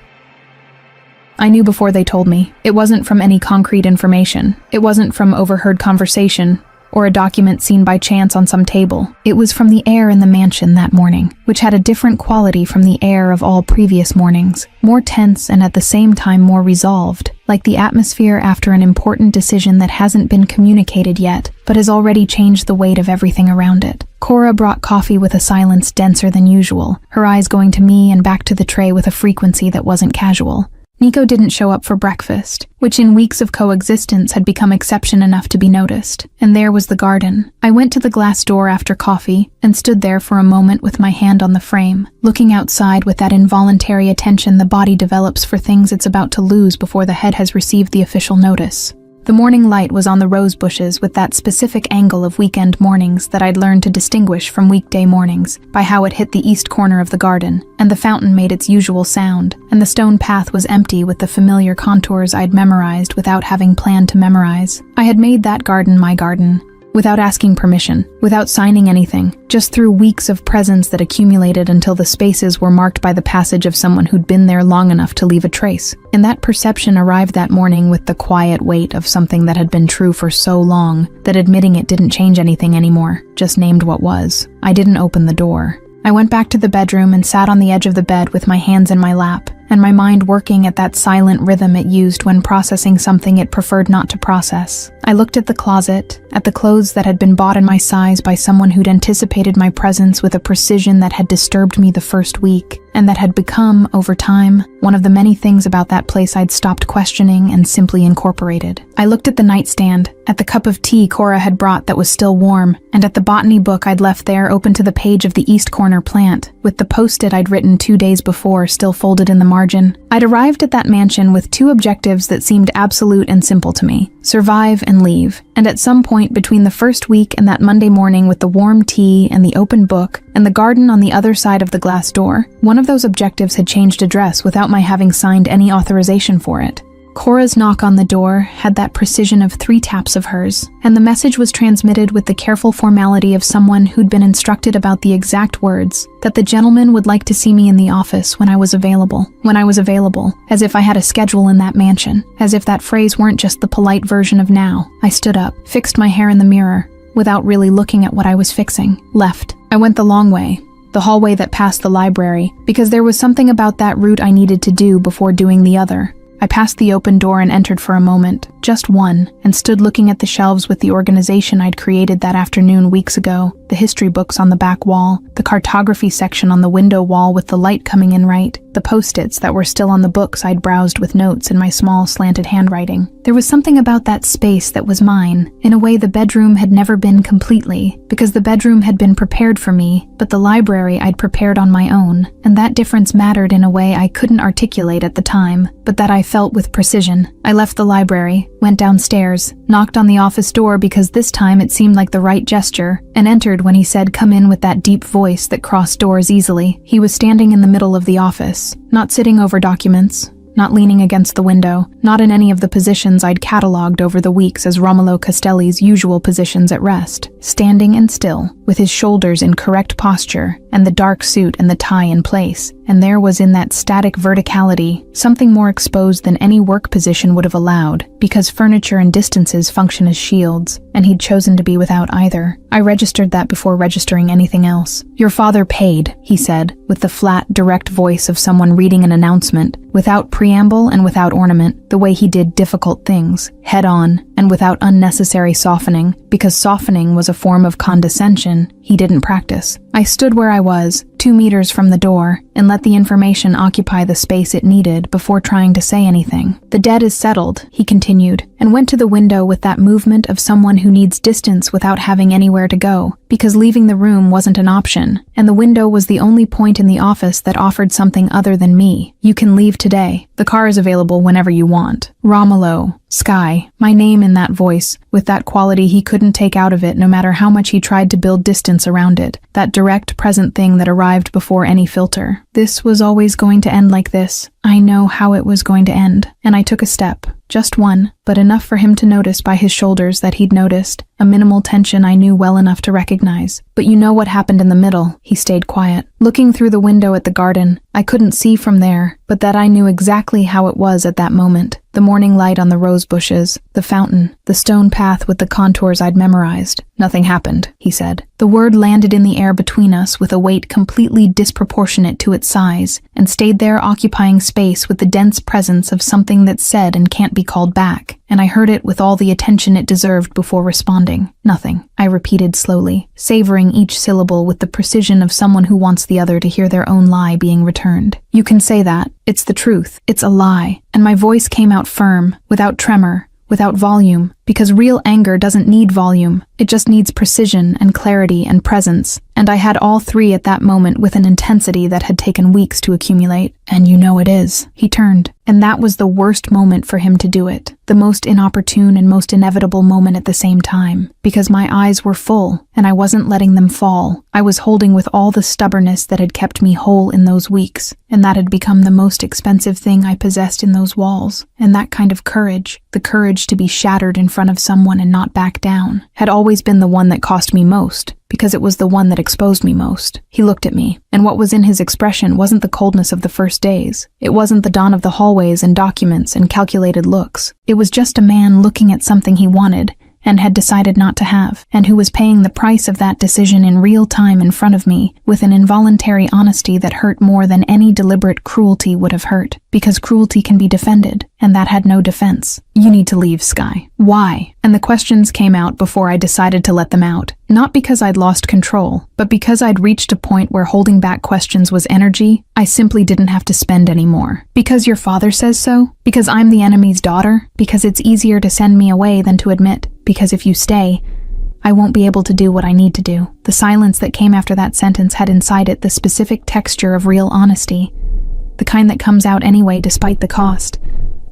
I knew before they told me. It wasn't from any concrete information. It wasn't from overheard conversation, or a document seen by chance on some table. It was from the air in the mansion that morning, which had a different quality from the air of all previous mornings, more tense and at the same time more resolved, like the atmosphere after an important decision that hasn't been communicated yet, but has already changed the weight of everything around it. Cora brought coffee with a silence denser than usual, her eyes going to me and back to the tray with a frequency that wasn't casual. Nico didn't show up for breakfast, which in weeks of coexistence had become exception enough to be noticed, and there was the garden. I went to the glass door after coffee and stood there for a moment with my hand on the frame, looking outside with that involuntary attention the body develops for things it's about to lose before the head has received the official notice. The morning light was on the rose bushes with that specific angle of weekend mornings that I'd learned to distinguish from weekday mornings by how it hit the east corner of the garden, and the fountain made its usual sound, and the stone path was empty with the familiar contours I'd memorized without having planned to memorize. I had made that garden my garden, without asking permission, without signing anything, just through weeks of presence that accumulated until the spaces were marked by the passage of someone who'd been there long enough to leave a trace. And that perception arrived that morning with the quiet weight of something that had been true for so long that admitting it didn't change anything anymore, just named what was. I didn't open the door. I went back to the bedroom and sat on the edge of the bed with my hands in my lap, and my mind working at that silent rhythm it used when processing something it preferred not to process. I looked at the closet, at the clothes that had been bought in my size by someone who'd anticipated my presence with a precision that had disturbed me the first week, and that had become, over time, one of the many things about that place I'd stopped questioning and simply incorporated. I looked at the nightstand, at the cup of tea Cora had brought that was still warm, and at the botany book I'd left there open to the page of the east corner plant, with the post-it I'd written 2 days before still folded in the margin. I'd arrived at that mansion with 2 objectives that seemed absolute and simple to me: survive and leave. And at some point between the first week and that Monday morning with the warm tea and the open book and the garden on the other side of the glass door, one of those objectives had changed address without my having signed any authorization for it. Cora's knock on the door had that precision of 3 taps of hers, and the message was transmitted with the careful formality of someone who'd been instructed about the exact words, that the gentleman would like to see me in the office when I was available, as if I had a schedule in that mansion, as if that phrase weren't just the polite version of now. I stood up, fixed my hair in the mirror, without really looking at what I was fixing, left. I went the long way, the hallway that passed the library, because there was something about that route I needed to do before doing the other. I passed the open door and entered for a moment, just one, and stood looking at the shelves with the organization I'd created that afternoon weeks ago, the history books on the back wall, the cartography section on the window wall with the light coming in right, the post-its that were still on the books I'd browsed with notes in my small slanted handwriting. There was something about that space that was mine, in a way the bedroom had never been completely, because the bedroom had been prepared for me, but the library I'd prepared on my own, and that difference mattered in a way I couldn't articulate at the time, but that I felt with precision. I left the library, went downstairs, knocked on the office door because this time it seemed like the right gesture, and entered when he said come in with that deep voice that crossed doors easily. He was standing in the middle of the office, not sitting over documents, not leaning against the window, not in any of the positions I'd catalogued over the weeks as Romolo Castelli's usual positions at rest, standing and still, with his shoulders in correct posture, and the dark suit and the tie in place, and there was in that static verticality something more exposed than any work position would have allowed, because furniture and distances function as shields, and he'd chosen to be without either. I registered that before registering anything else. "Your father paid," he said, with the flat, direct voice of someone reading an announcement, without preamble and without ornament, the way he did difficult things, head on, and without unnecessary softening, because softening was a form of condescension he didn't practice. I stood where I was, 2 meters from the door, and let the information occupy the space it needed before trying to say anything. "The debt is settled," he continued, and went to the window with that movement of someone who needs distance without having anywhere to go, because leaving the room wasn't an option, and the window was the only point in the office that offered something other than me. "You can leave today. The car is available whenever you want. Romolo, Sky," my name in that voice, with that quality he couldn't take out of it no matter how much he tried to build distance around it, that direct present thing that arrived before any filter. This was always going to end like this. I know how it was going to end, and I took a step. Just one, but enough for him to notice by his shoulders that he'd noticed, a minimal tension I knew well enough to recognize. "But you know what happened in the middle," he stayed quiet. Looking through the window at the garden, I couldn't see from there, but that I knew exactly how it was at that moment. The morning light on the rose bushes, the fountain, the stone path with the contours I'd memorized. "Nothing happened," he said. The word landed in the air between us with a weight completely disproportionate to its size, and stayed there occupying space with the dense presence of something that's said and can't be called back, and I heard it with all the attention it deserved before responding. "Nothing," I repeated slowly, savoring each syllable with the precision of someone who wants the other to hear their own lie being returned. "You can say that. It's the truth. It's a lie." And my voice came out firm, without tremor, without volume, because real anger doesn't need volume. It just needs precision and clarity and presence. And I had all three at that moment with an intensity that had taken weeks to accumulate. And you know it is. He turned. And that was the worst moment for him to do it. The most inopportune and most inevitable moment at the same time. Because my eyes were full, and I wasn't letting them fall. I was holding with all the stubbornness that had kept me whole in those weeks. And that had become the most expensive thing I possessed in those walls. And that kind of courage, the courage to be shattered in front of someone and not back down, had always been the one that cost me most. Because it was the one that exposed me most. He looked at me, and what was in his expression wasn't the coldness of the first days. It wasn't the dawn of the hallways and documents and calculated looks. It was just a man looking at something he wanted, and had decided not to have, and who was paying the price of that decision in real time in front of me, with an involuntary honesty that hurt more than any deliberate cruelty would have hurt, because cruelty can be defended, and that had no defense. You need to leave, Sky. Why? And the questions came out before I decided to let them out. Not because I'd lost control, but because I'd reached a point where holding back questions was energy I simply didn't have to spend anymore. Because your father says so? Because I'm the enemy's daughter? Because it's easier to send me away than to admit? Because if you stay, I won't be able to do what I need to do. The silence that came after that sentence had inside it the specific texture of real honesty. The kind that comes out anyway despite the cost.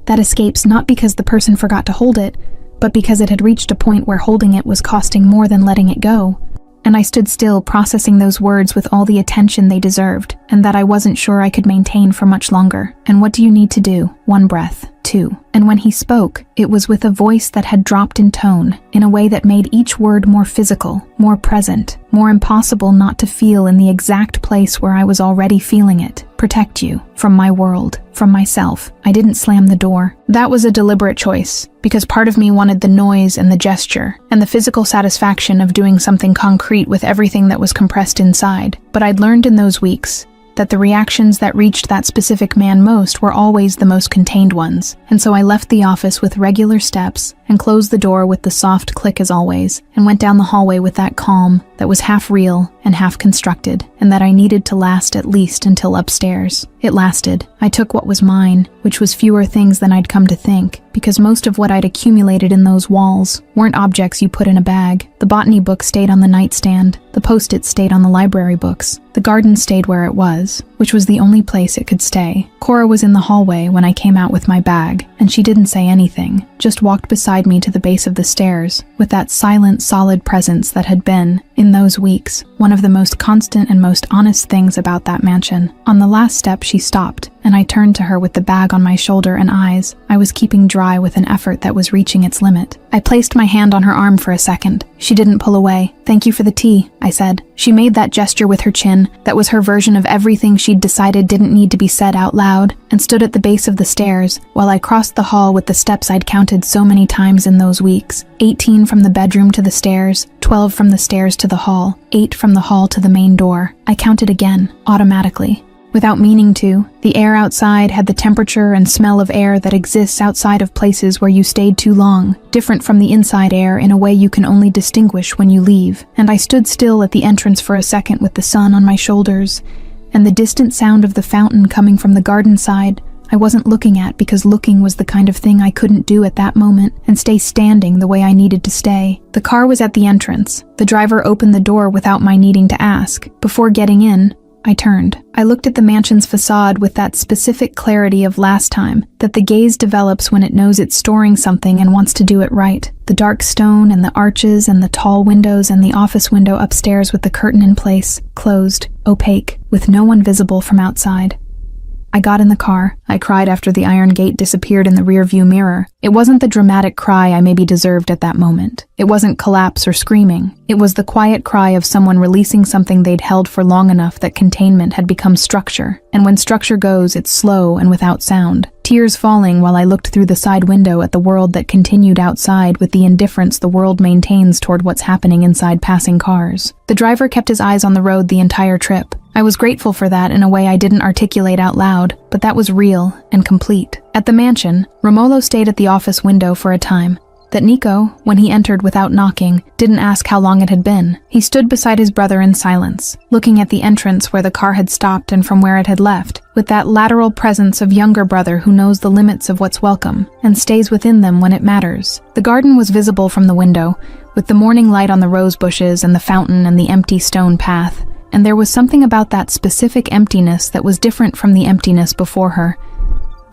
That escapes not because the person forgot to hold it, but because it had reached a point where holding it was costing more than letting it go. And I stood still, processing those words with all the attention they deserved, and that I wasn't sure I could maintain for much longer. And what do you need to do? 1 breath. 2. And when he spoke, it was with a voice that had dropped in tone, in a way that made each word more physical, more present, more impossible not to feel in the exact place where I was already feeling it. Protect you. From my world. From myself. I didn't slam the door. That was a deliberate choice, because part of me wanted the noise and the gesture, and the physical satisfaction of doing something concrete with everything that was compressed inside. But I'd learned in those weeks that the reactions that reached that specific man most were always the most contained ones. And so I left the office with regular steps and closed the door with the soft click as always, and went down the hallway with that calm that was half real and half constructed, and that I needed to last at least until upstairs. It lasted. I took what was mine, which was fewer things than I'd come to think, because most of what I'd accumulated in those walls weren't objects you put in a bag. The botany book stayed on the nightstand, the post-its stayed on the library books, the garden stayed where it was, which was the only place it could stay. Cora was in the hallway when I came out with my bag, and she didn't say anything, just walked beside me to the base of the stairs, with that silent, solid presence that had been, in those weeks, one of the most constant and most honest things about that mansion. On the last step she stopped, and I turned to her with the bag on my shoulder and eyes I was keeping dry with an effort that was reaching its limit. I placed my hand on her arm for a second. She didn't pull away. "Thank you for the tea," I said. She made that gesture with her chin, that was her version of everything she'd decided didn't need to be said out loud, and stood at the base of the stairs, while I crossed the hall with the steps I'd counted so many times in those weeks. 18 from the bedroom to the stairs, 12 from the stairs to the hall, 8 from the hall to the main door. I counted again, automatically. Without meaning to, the air outside had the temperature and smell of air that exists outside of places where you stayed too long, different from the inside air in a way you can only distinguish when you leave. And I stood still at the entrance for a second with the sun on my shoulders, and the distant sound of the fountain coming from the garden side I wasn't looking at, because looking was the kind of thing I couldn't do at that moment and stay standing the way I needed to stay. The car was at the entrance. The driver opened the door without my needing to ask. Before getting in, I turned. I looked at the mansion's facade with that specific clarity of last time, that the gaze develops when it knows it's storing something and wants to do it right. The dark stone and the arches and the tall windows and the office window upstairs with the curtain in place, closed, opaque, with no one visible from outside. I got in the car. I cried after the iron gate disappeared in the rearview mirror. It wasn't the dramatic cry I maybe deserved at that moment. It wasn't collapse or screaming. It was the quiet cry of someone releasing something they'd held for long enough that containment had become structure. And when structure goes, it's slow and without sound. Tears falling while I looked through the side window at the world that continued outside with the indifference the world maintains toward what's happening inside passing cars. The driver kept his eyes on the road the entire trip. I was grateful for that in a way I didn't articulate out loud, but that was real and complete. At the mansion, Romolo stayed at the office window for a time, that Nico, when he entered without knocking, didn't ask how long it had been. He stood beside his brother in silence, looking at the entrance where the car had stopped and from where it had left, with that lateral presence of younger brother who knows the limits of what's welcome and stays within them when it matters. The garden was visible from the window, with the morning light on the rose bushes and the fountain and the empty stone path, and there was something about that specific emptiness that was different from the emptiness before her,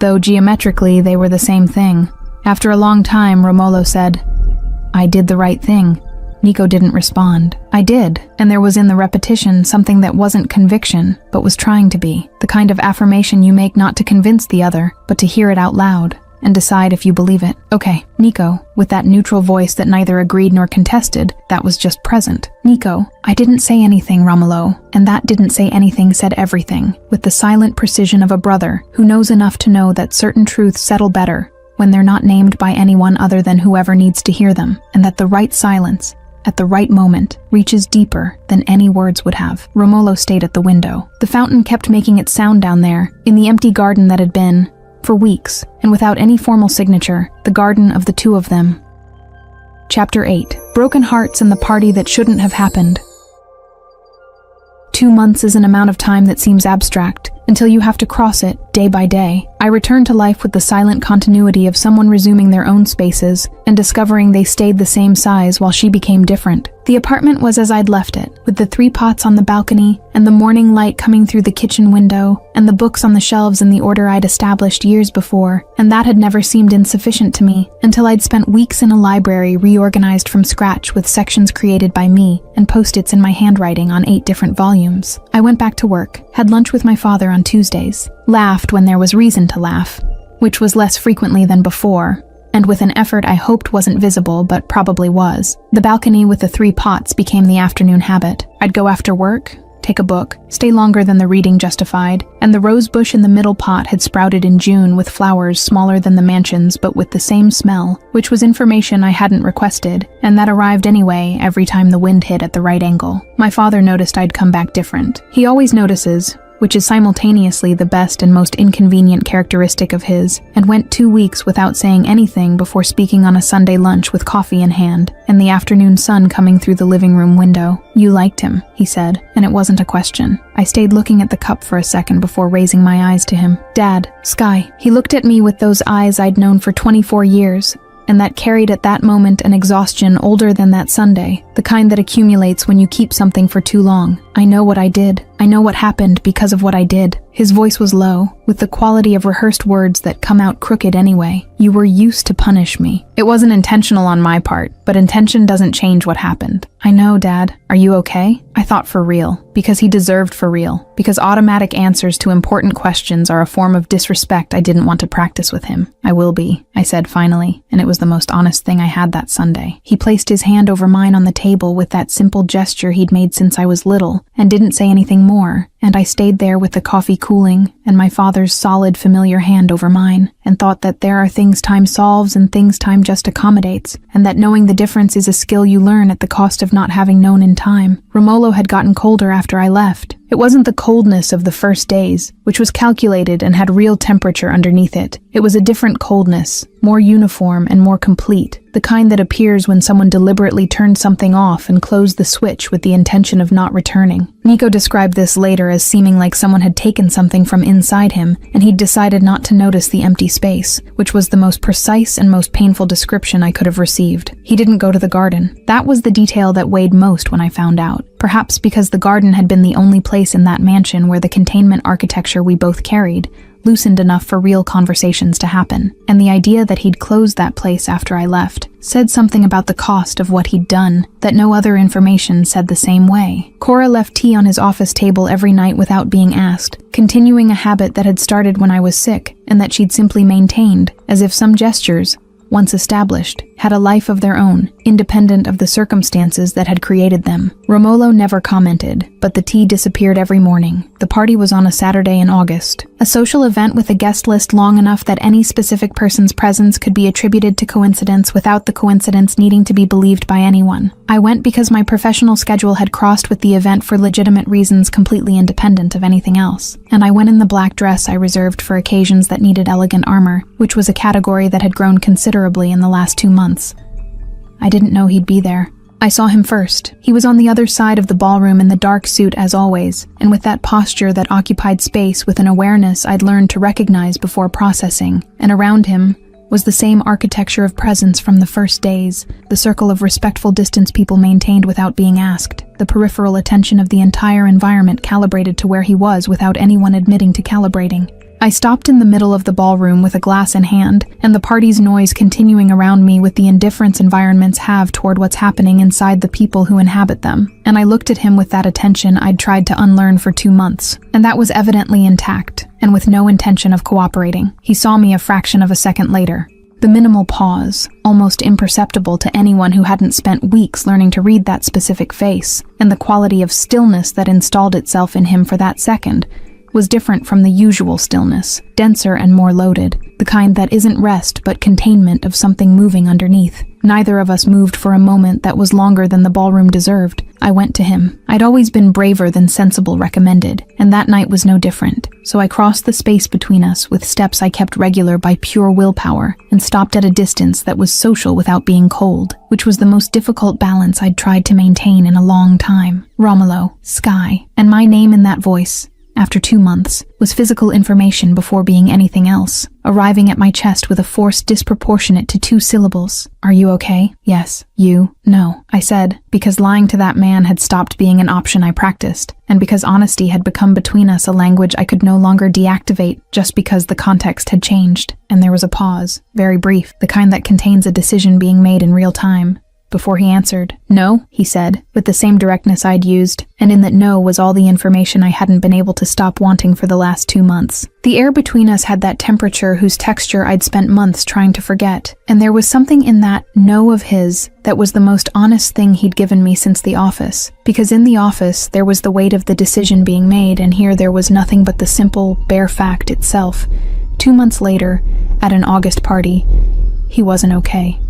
though geometrically they were the same thing. After a long time, Romolo said, "I did the right thing." Nico didn't respond. "I did," and there was in the repetition something that wasn't conviction, but was trying to be. The kind of affirmation you make not to convince the other, but to hear it out loud, and decide if you believe it. "Okay, Nico," with that neutral voice that neither agreed nor contested, that was just present. "Nico, I didn't say anything, Romolo," and that didn't say anything said everything, with the silent precision of a brother who knows enough to know that certain truths settle better when they're not named by anyone other than whoever needs to hear them, and that the right silence, at the right moment, reaches deeper than any words would have. Romolo stayed at the window. The fountain kept making its sound down there, in the empty garden that had been, for weeks, and without any formal signature, the garden of the two of them. Chapter 8. Broken Hearts and the Party That Shouldn't Have Happened. 2 months is an amount of time that seems abstract, until you have to cross it, day by day. I returned to life with the silent continuity of someone resuming their own spaces and discovering they stayed the same size while she became different. The apartment was as I'd left it, with the 3 pots on the balcony and the morning light coming through the kitchen window and the books on the shelves in the order I'd established years before, and that had never seemed insufficient to me until I'd spent weeks in a library reorganized from scratch with sections created by me and post-its in my handwriting on 8 different volumes. I went back to work, had lunch with my father on Tuesdays, laughed when there was reason to laugh, which was less frequently than before, and with an effort I hoped wasn't visible but probably was. The balcony with the 3 pots became the afternoon habit. I'd go after work, take a book, stay longer than the reading justified, and the rose bush in the middle pot had sprouted in June with flowers smaller than the mansion's but with the same smell, which was information I hadn't requested, and that arrived anyway every time the wind hit at the right angle. My father noticed I'd come back different. He always notices, which is simultaneously the best and most inconvenient characteristic of his, and went 2 weeks without saying anything before speaking on a Sunday lunch with coffee in hand, and the afternoon sun coming through the living room window. "You liked him," he said, and it wasn't a question. I stayed looking at the cup for a second before raising my eyes to him. "Dad, Sky." He looked at me with those eyes I'd known for 24 years, and that carried at that moment an exhaustion older than that Sunday, the kind that accumulates when you keep something for too long. "I know what I did. I know what happened because of what I did." His voice was low, with the quality of rehearsed words that come out crooked anyway. "You were used to punish me. It wasn't intentional on my part, but intention doesn't change what happened." "I know, Dad. Are you okay?" I thought for real, because he deserved for real, because automatic answers to important questions are a form of disrespect I didn't want to practice with him. "I will be," I said finally, and it was the most honest thing I had that Sunday. He placed his hand over mine on the table with that simple gesture he'd made since I was little, and didn't say anything more, and I stayed there with the coffee cooling and my father's solid, familiar hand over mine, and thought that there are things time solves and things time just accommodates, and that knowing the difference is a skill you learn at the cost of not having known in time. Romolo had gotten colder after I left. It wasn't the coldness of the first days, which was calculated and had real temperature underneath it. It was a different coldness, more uniform and more complete, the kind that appears when someone deliberately turned something off and closed the switch with the intention of not returning. Nico described this later as seeming like someone had taken something from inside him, and he'd decided not to notice the empty space, which was the most precise and most painful description I could have received. He didn't go to the garden. That was the detail that weighed most when I found out. Perhaps because the garden had been the only place in that mansion where the containment architecture we both carried loosened enough for real conversations to happen, and the idea that he'd closed that place after I left said something about the cost of what he'd done that no other information said the same way. Cora left tea on his office table every night without being asked, continuing a habit that had started when I was sick and that she'd simply maintained, as if some gestures, once established, had a life of their own, independent of the circumstances that had created them. Romolo never commented, but the tea disappeared every morning. The party was on a Saturday in August, a social event with a guest list long enough that any specific person's presence could be attributed to coincidence without the coincidence needing to be believed by anyone. I went because my professional schedule had crossed with the event for legitimate reasons completely independent of anything else, and I went in the black dress I reserved for occasions that needed elegant armor, which was a category that had grown considerably considerably in the last 2 months. I didn't know he'd be there. I saw him first. He was on the other side of the ballroom in the dark suit as always, and with that posture that occupied space with an awareness I'd learned to recognize before processing, and around him was the same architecture of presence from the first days, the circle of respectful distance people maintained without being asked, the peripheral attention of the entire environment calibrated to where he was without anyone admitting to calibrating. I stopped in the middle of the ballroom with a glass in hand, and the party's noise continuing around me with the indifference environments have toward what's happening inside the people who inhabit them. And I looked at him with that attention I'd tried to unlearn for 2 months, and that was evidently intact, and with no intention of cooperating. He saw me a fraction of a second later. The minimal pause, almost imperceptible to anyone who hadn't spent weeks learning to read that specific face, and the quality of stillness that installed itself in him for that second, was different from the usual stillness, denser and more loaded, the kind that isn't rest but containment of something moving underneath. Neither of us moved for a moment that was longer than the ballroom deserved. I went to him. I'd always been braver than sensible recommended, and that night was no different. So I crossed the space between us with steps I kept regular by pure willpower, and stopped at a distance that was social without being cold, which was the most difficult balance I'd tried to maintain in a long time. Romolo, Sky, and my name in that voice, after 2 months, was physical information before being anything else, arriving at my chest with a force disproportionate to 2 syllables. Are you okay? Yes. You? No, I said, because lying to that man had stopped being an option I practiced, and because honesty had become between us a language I could no longer deactivate just because the context had changed. And there was a pause, very brief, the kind that contains a decision being made in real time. Before he answered. No, he said, with the same directness I'd used, and in that no was all the information I hadn't been able to stop wanting for the last 2 months. The air between us had that temperature whose texture I'd spent months trying to forget, and there was something in that no of his that was the most honest thing he'd given me since the office. Because in the office, there was the weight of the decision being made, and here there was nothing but the simple, bare fact itself. 2 months later, at an August party, he wasn't okay.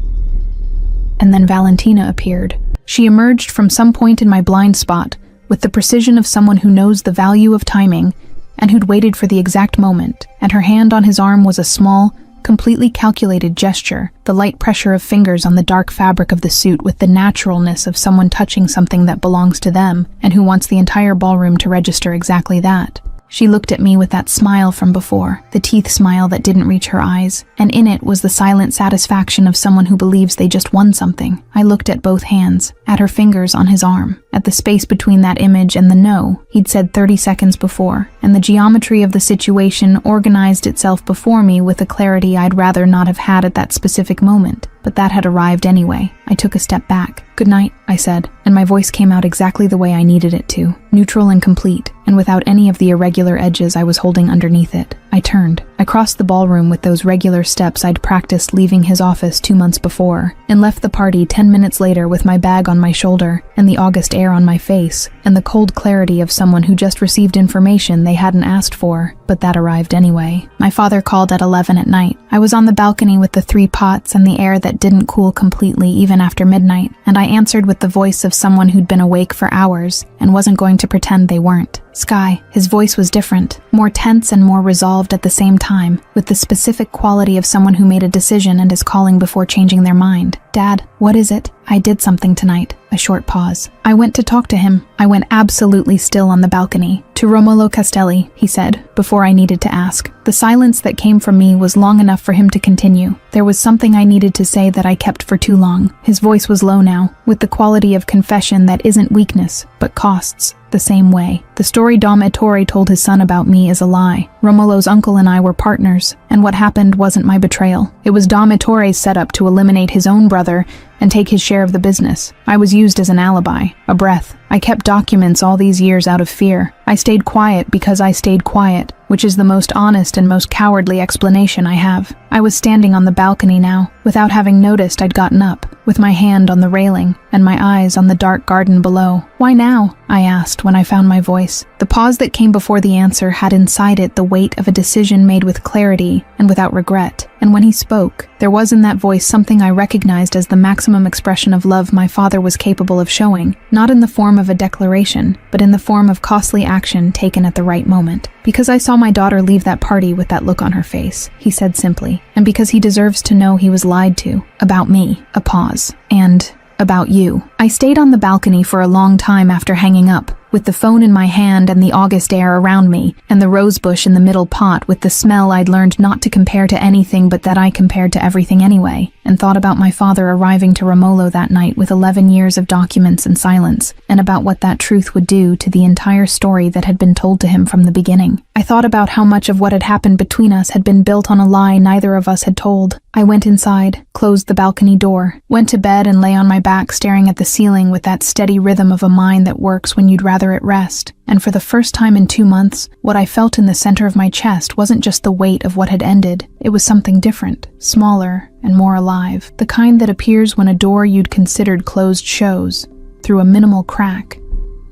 And then Valentina appeared. She emerged from some point in my blind spot, with the precision of someone who knows the value of timing, and who'd waited for the exact moment, and her hand on his arm was a small, completely calculated gesture, the light pressure of fingers on the dark fabric of the suit with the naturalness of someone touching something that belongs to them, and who wants the entire ballroom to register exactly that. She looked at me with that smile from before, the teeth smile that didn't reach her eyes, and in it was the silent satisfaction of someone who believes they just won something. I looked at both hands, at her fingers on his arm, at the space between that image and the no he'd said 30 seconds before, and the geometry of the situation organized itself before me with a clarity I'd rather not have had at that specific moment. But that had arrived anyway. I took a step back. "Good night," I said, and my voice came out exactly the way I needed it to, neutral and complete, and without any of the irregular edges I was holding underneath it. I turned. I crossed the ballroom with those regular steps I'd practiced leaving his office 2 months before, and left the party 10 minutes later with my bag on my shoulder, and the August air on my face, and the cold clarity of someone who just received information they hadn't asked for, but that arrived anyway. My father called at 11 at night. I was on the balcony with the 3 pots and the air that didn't cool completely even after midnight, and I answered with the voice of someone who'd been awake for hours and wasn't going to pretend they weren't. Sky. His voice was different, more tense and more resolved at the same time, with the specific quality of someone who made a decision and is calling before changing their mind. "Dad, what is it?" "I did something tonight." A short pause. "I went to talk to him." I went absolutely still on the balcony. "To Romolo Castelli," he said, before I needed to ask. The silence that came from me was long enough for him to continue. There was something I needed to say that I kept for too long. His voice was low now, with the quality of confession that isn't weakness, but costs. The same way. The story Dom Ettore told his son about me is a lie. Romolo's uncle and I were partners, and what happened wasn't my betrayal. It was Dom Ettore's setup to eliminate his own brother and take his share of the business. I was used as an alibi, a breath. I kept documents all these years out of fear. I stayed quiet because I stayed quiet, which is the most honest and most cowardly explanation I have. I was standing on the balcony now. Without having noticed, I'd gotten up, with my hand on the railing, and my eyes on the dark garden below. "Why now?" I asked when I found my voice. The pause that came before the answer had inside it the weight of a decision made with clarity and without regret. And when he spoke, there was in that voice something I recognized as the maximum expression of love my father was capable of showing, not in the form of a declaration, but in the form of costly action taken at the right moment. "Because I saw my daughter leave that party with that look on her face," he said simply, "and because he deserves to know he was lied to. About me." A pause. "And about you." I stayed on the balcony for a long time after hanging up, with the phone in my hand and the August air around me, and the rosebush in the middle pot with the smell I'd learned not to compare to anything but that I compared to everything anyway, and thought about my father arriving to Romolo that night with 11 years of documents and silence, and about what that truth would do to the entire story that had been told to him from the beginning. I thought about how much of what had happened between us had been built on a lie neither of us had told. I went inside, closed the balcony door, went to bed and lay on my back staring at the ceiling with that steady rhythm of a mind that works when you'd rather at rest. And for the first time in 2 months, what I felt in the center of my chest wasn't just the weight of what had ended. It was something different, smaller, and more alive. The kind that appears when a door you'd considered closed shows, through a minimal crack,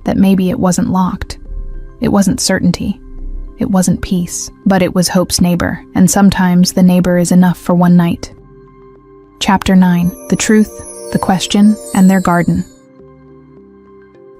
that maybe it wasn't locked. It wasn't certainty. It wasn't peace. But it was hope's neighbor, and sometimes the neighbor is enough for one night. Chapter 9. The Truth, the Question, and Their Garden.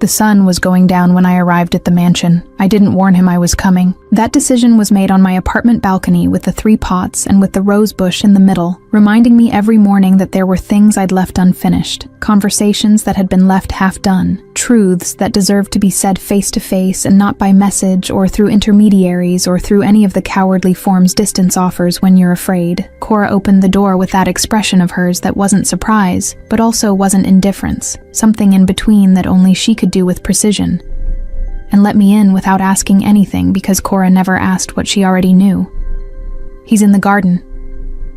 The sun was going down when I arrived at the mansion. I didn't warn him I was coming. That decision was made on my apartment balcony with the 3 pots and with the rose bush in the middle, reminding me every morning that there were things I'd left unfinished, conversations that had been left half done, truths that deserved to be said face to face and not by message or through intermediaries or through any of the cowardly forms distance offers when you're afraid. Cora opened the door with that expression of hers that wasn't surprise, but also wasn't indifference, something in between that only she could do with precision, and let me in without asking anything because Cora never asked what she already knew. "He's in the garden,"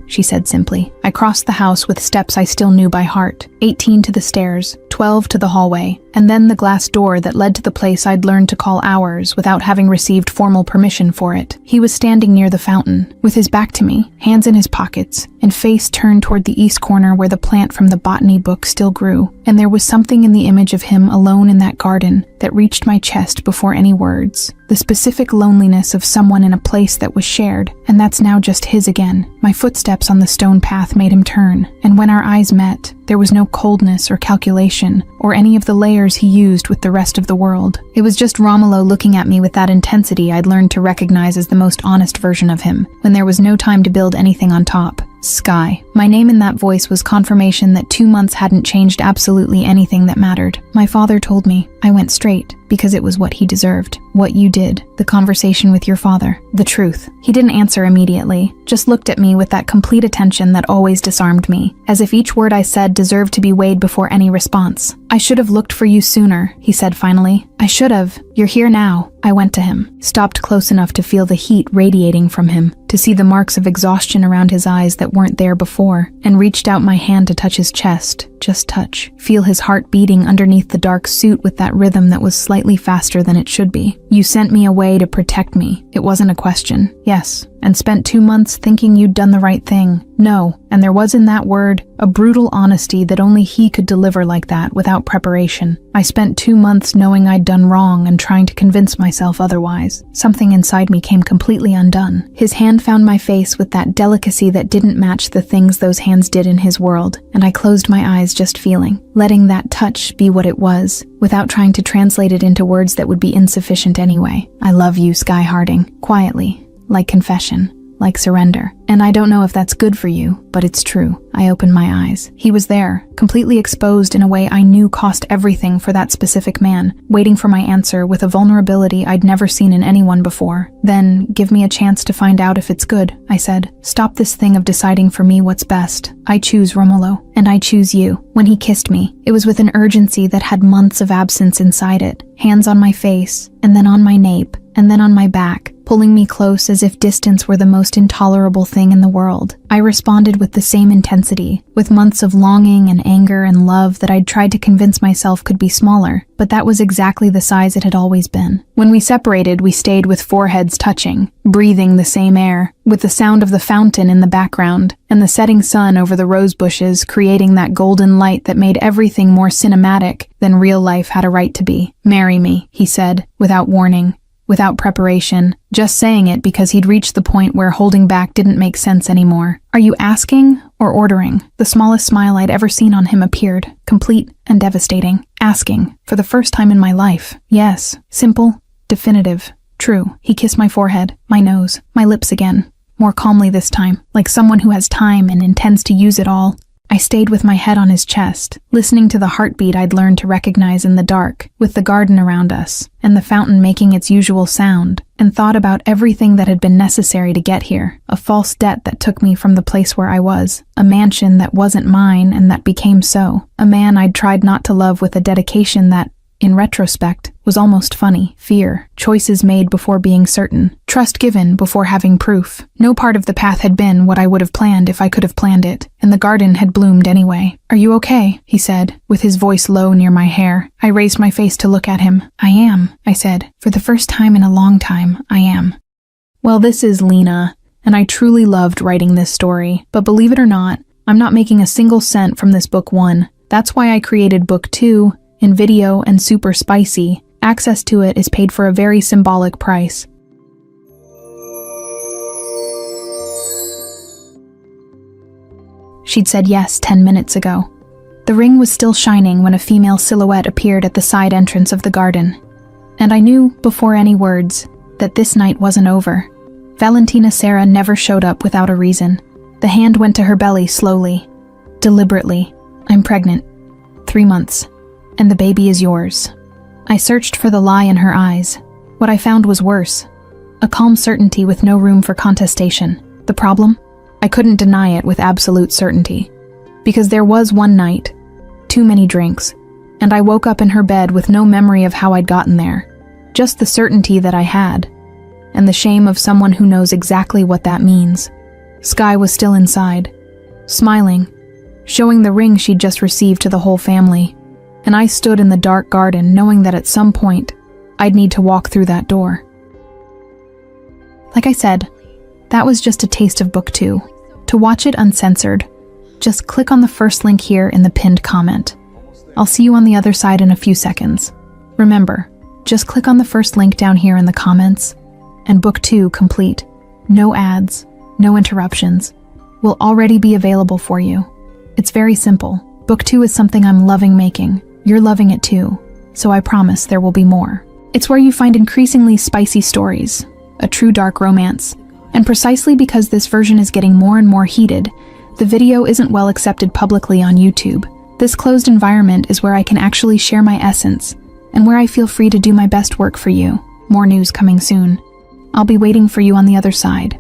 she said simply. I crossed the house with steps I still knew by heart, 18 to the stairs, 12 to the hallway, and then the glass door that led to the place I'd learned to call ours without having received formal permission for it. He was standing near the fountain, with his back to me, hands in his pockets, and face turned toward the east corner where the plant from the botany book still grew, and there was something in the image of him alone in that garden that reached my chest before any words. The specific loneliness of someone in a place that was shared, and that's now just his again. My footsteps on the stone path made him turn, and when our eyes met, there was no coldness or calculation, or any of the layers he used with the rest of the world. It was just Romolo looking at me with that intensity I'd learned to recognize as the most honest version of him, when there was no time to build anything on top. Sky. My name in that voice was confirmation that 2 months hadn't changed absolutely anything that mattered. My father told me. I went straight, because it was what he deserved. What you did. The conversation with your father. The truth. He didn't answer immediately, just looked at me with that complete attention that always disarmed me, as if each word I said deserved to be weighed before any response. "I should have looked for you sooner," he said finally. "I should have. You're here now." I went to him, stopped close enough to feel the heat radiating from him, to see the marks of exhaustion around his eyes that weren't there before, and reached out my hand to touch his chest, just touch, feel his heart beating underneath the dark suit with that rhythm that was slightly faster than it should be. "You sent me away to protect me." It wasn't a question. Yes. And spent 2 months thinking you'd done the right thing. No. And there was in that word a brutal honesty that only he could deliver like that without preparation. I spent 2 months knowing I'd done wrong and trying to convince myself otherwise. Something inside me came completely undone. His hand found my face with that delicacy that didn't match the things those hands did in his world, and I closed my eyes just feeling, letting that touch be what it was, without trying to translate it into words that would be insufficient anyway. "I love you, Sky Harding," quietly. Like confession, like surrender. And I don't know if that's good for you, but it's true. I opened my eyes. He was there, completely exposed in a way I knew cost everything for that specific man, waiting for my answer with a vulnerability I'd never seen in anyone before. "Then, give me a chance to find out if it's good," I said. "Stop this thing of deciding for me what's best. I choose Romolo, and I choose you." When he kissed me, it was with an urgency that had months of absence inside it, hands on my face, and then on my nape, and then on my back, pulling me close as if distance were the most intolerable thing in the world. I responded with the same intensity, with months of longing and anger and love that I'd tried to convince myself could be smaller, but that was exactly the size it had always been. When we separated, we stayed with foreheads touching, breathing the same air, with the sound of the fountain in the background, and the setting sun over the rose bushes creating that golden light that made everything more cinematic than real life had a right to be. "Marry me," he said, without warning. Without preparation, just saying it because he'd reached the point where holding back didn't make sense anymore. "Are you asking or ordering?" The smallest smile I'd ever seen on him appeared, complete and devastating. Asking, for the first time in my life. Yes, simple, definitive, true. He kissed my forehead, my nose, my lips again, more calmly this time, like someone who has time and intends to use it all. I stayed with my head on his chest, listening to the heartbeat I'd learned to recognize in the dark, with the garden around us, and the fountain making its usual sound, and thought about everything that had been necessary to get here. A false debt that took me from the place where I was, a mansion that wasn't mine and that became so, a man I'd tried not to love with a dedication that, in retrospect, was almost funny. Fear, choices made before being certain, trust given before having proof. No part of the path had been what I would have planned if I could have planned it, and the garden had bloomed anyway. "Are you okay?" he said, with his voice low near my hair. I raised my face to look at him. "I am," I said. "For the first time in a long time, I am." Well, this is Lena, and I truly loved writing this story, but believe it or not, I'm not making a single cent from this book 1. That's why I created book 2, in video and super spicy. Access to it is paid for a very symbolic price. She'd said yes 10 minutes ago. The ring was still shining when a female silhouette appeared at the side entrance of the garden. And I knew, before any words, that this night wasn't over. Valentina Sarah never showed up without a reason. The hand went to her belly slowly, deliberately. "I'm pregnant. 3 months. And the baby is yours." I searched for the lie in her eyes. What I found was worse. A calm certainty with no room for contestation. The problem? I couldn't deny it with absolute certainty. Because there was one night, too many drinks, and I woke up in her bed with no memory of how I'd gotten there. Just the certainty that I had, and the shame of someone who knows exactly what that means. Sky was still inside, smiling, showing the ring she'd just received to the whole family. And I stood in the dark garden knowing that at some point, I'd need to walk through that door. Like I said, that was just a taste of book 2. To watch it uncensored, just click on the first link here in the pinned comment. I'll see you on the other side in a few seconds. Remember, just click on the first link down here in the comments, and book 2 complete. No ads, no interruptions, will already be available for you. It's very simple. Book 2 is something I'm loving making. You're loving it too, so I promise there will be more. It's where you find increasingly spicy stories, a true dark romance, and precisely because this version is getting more and more heated, the video isn't well accepted publicly on YouTube. This closed environment is where I can actually share my essence, and where I feel free to do my best work for you. More news coming soon. I'll be waiting for you on the other side.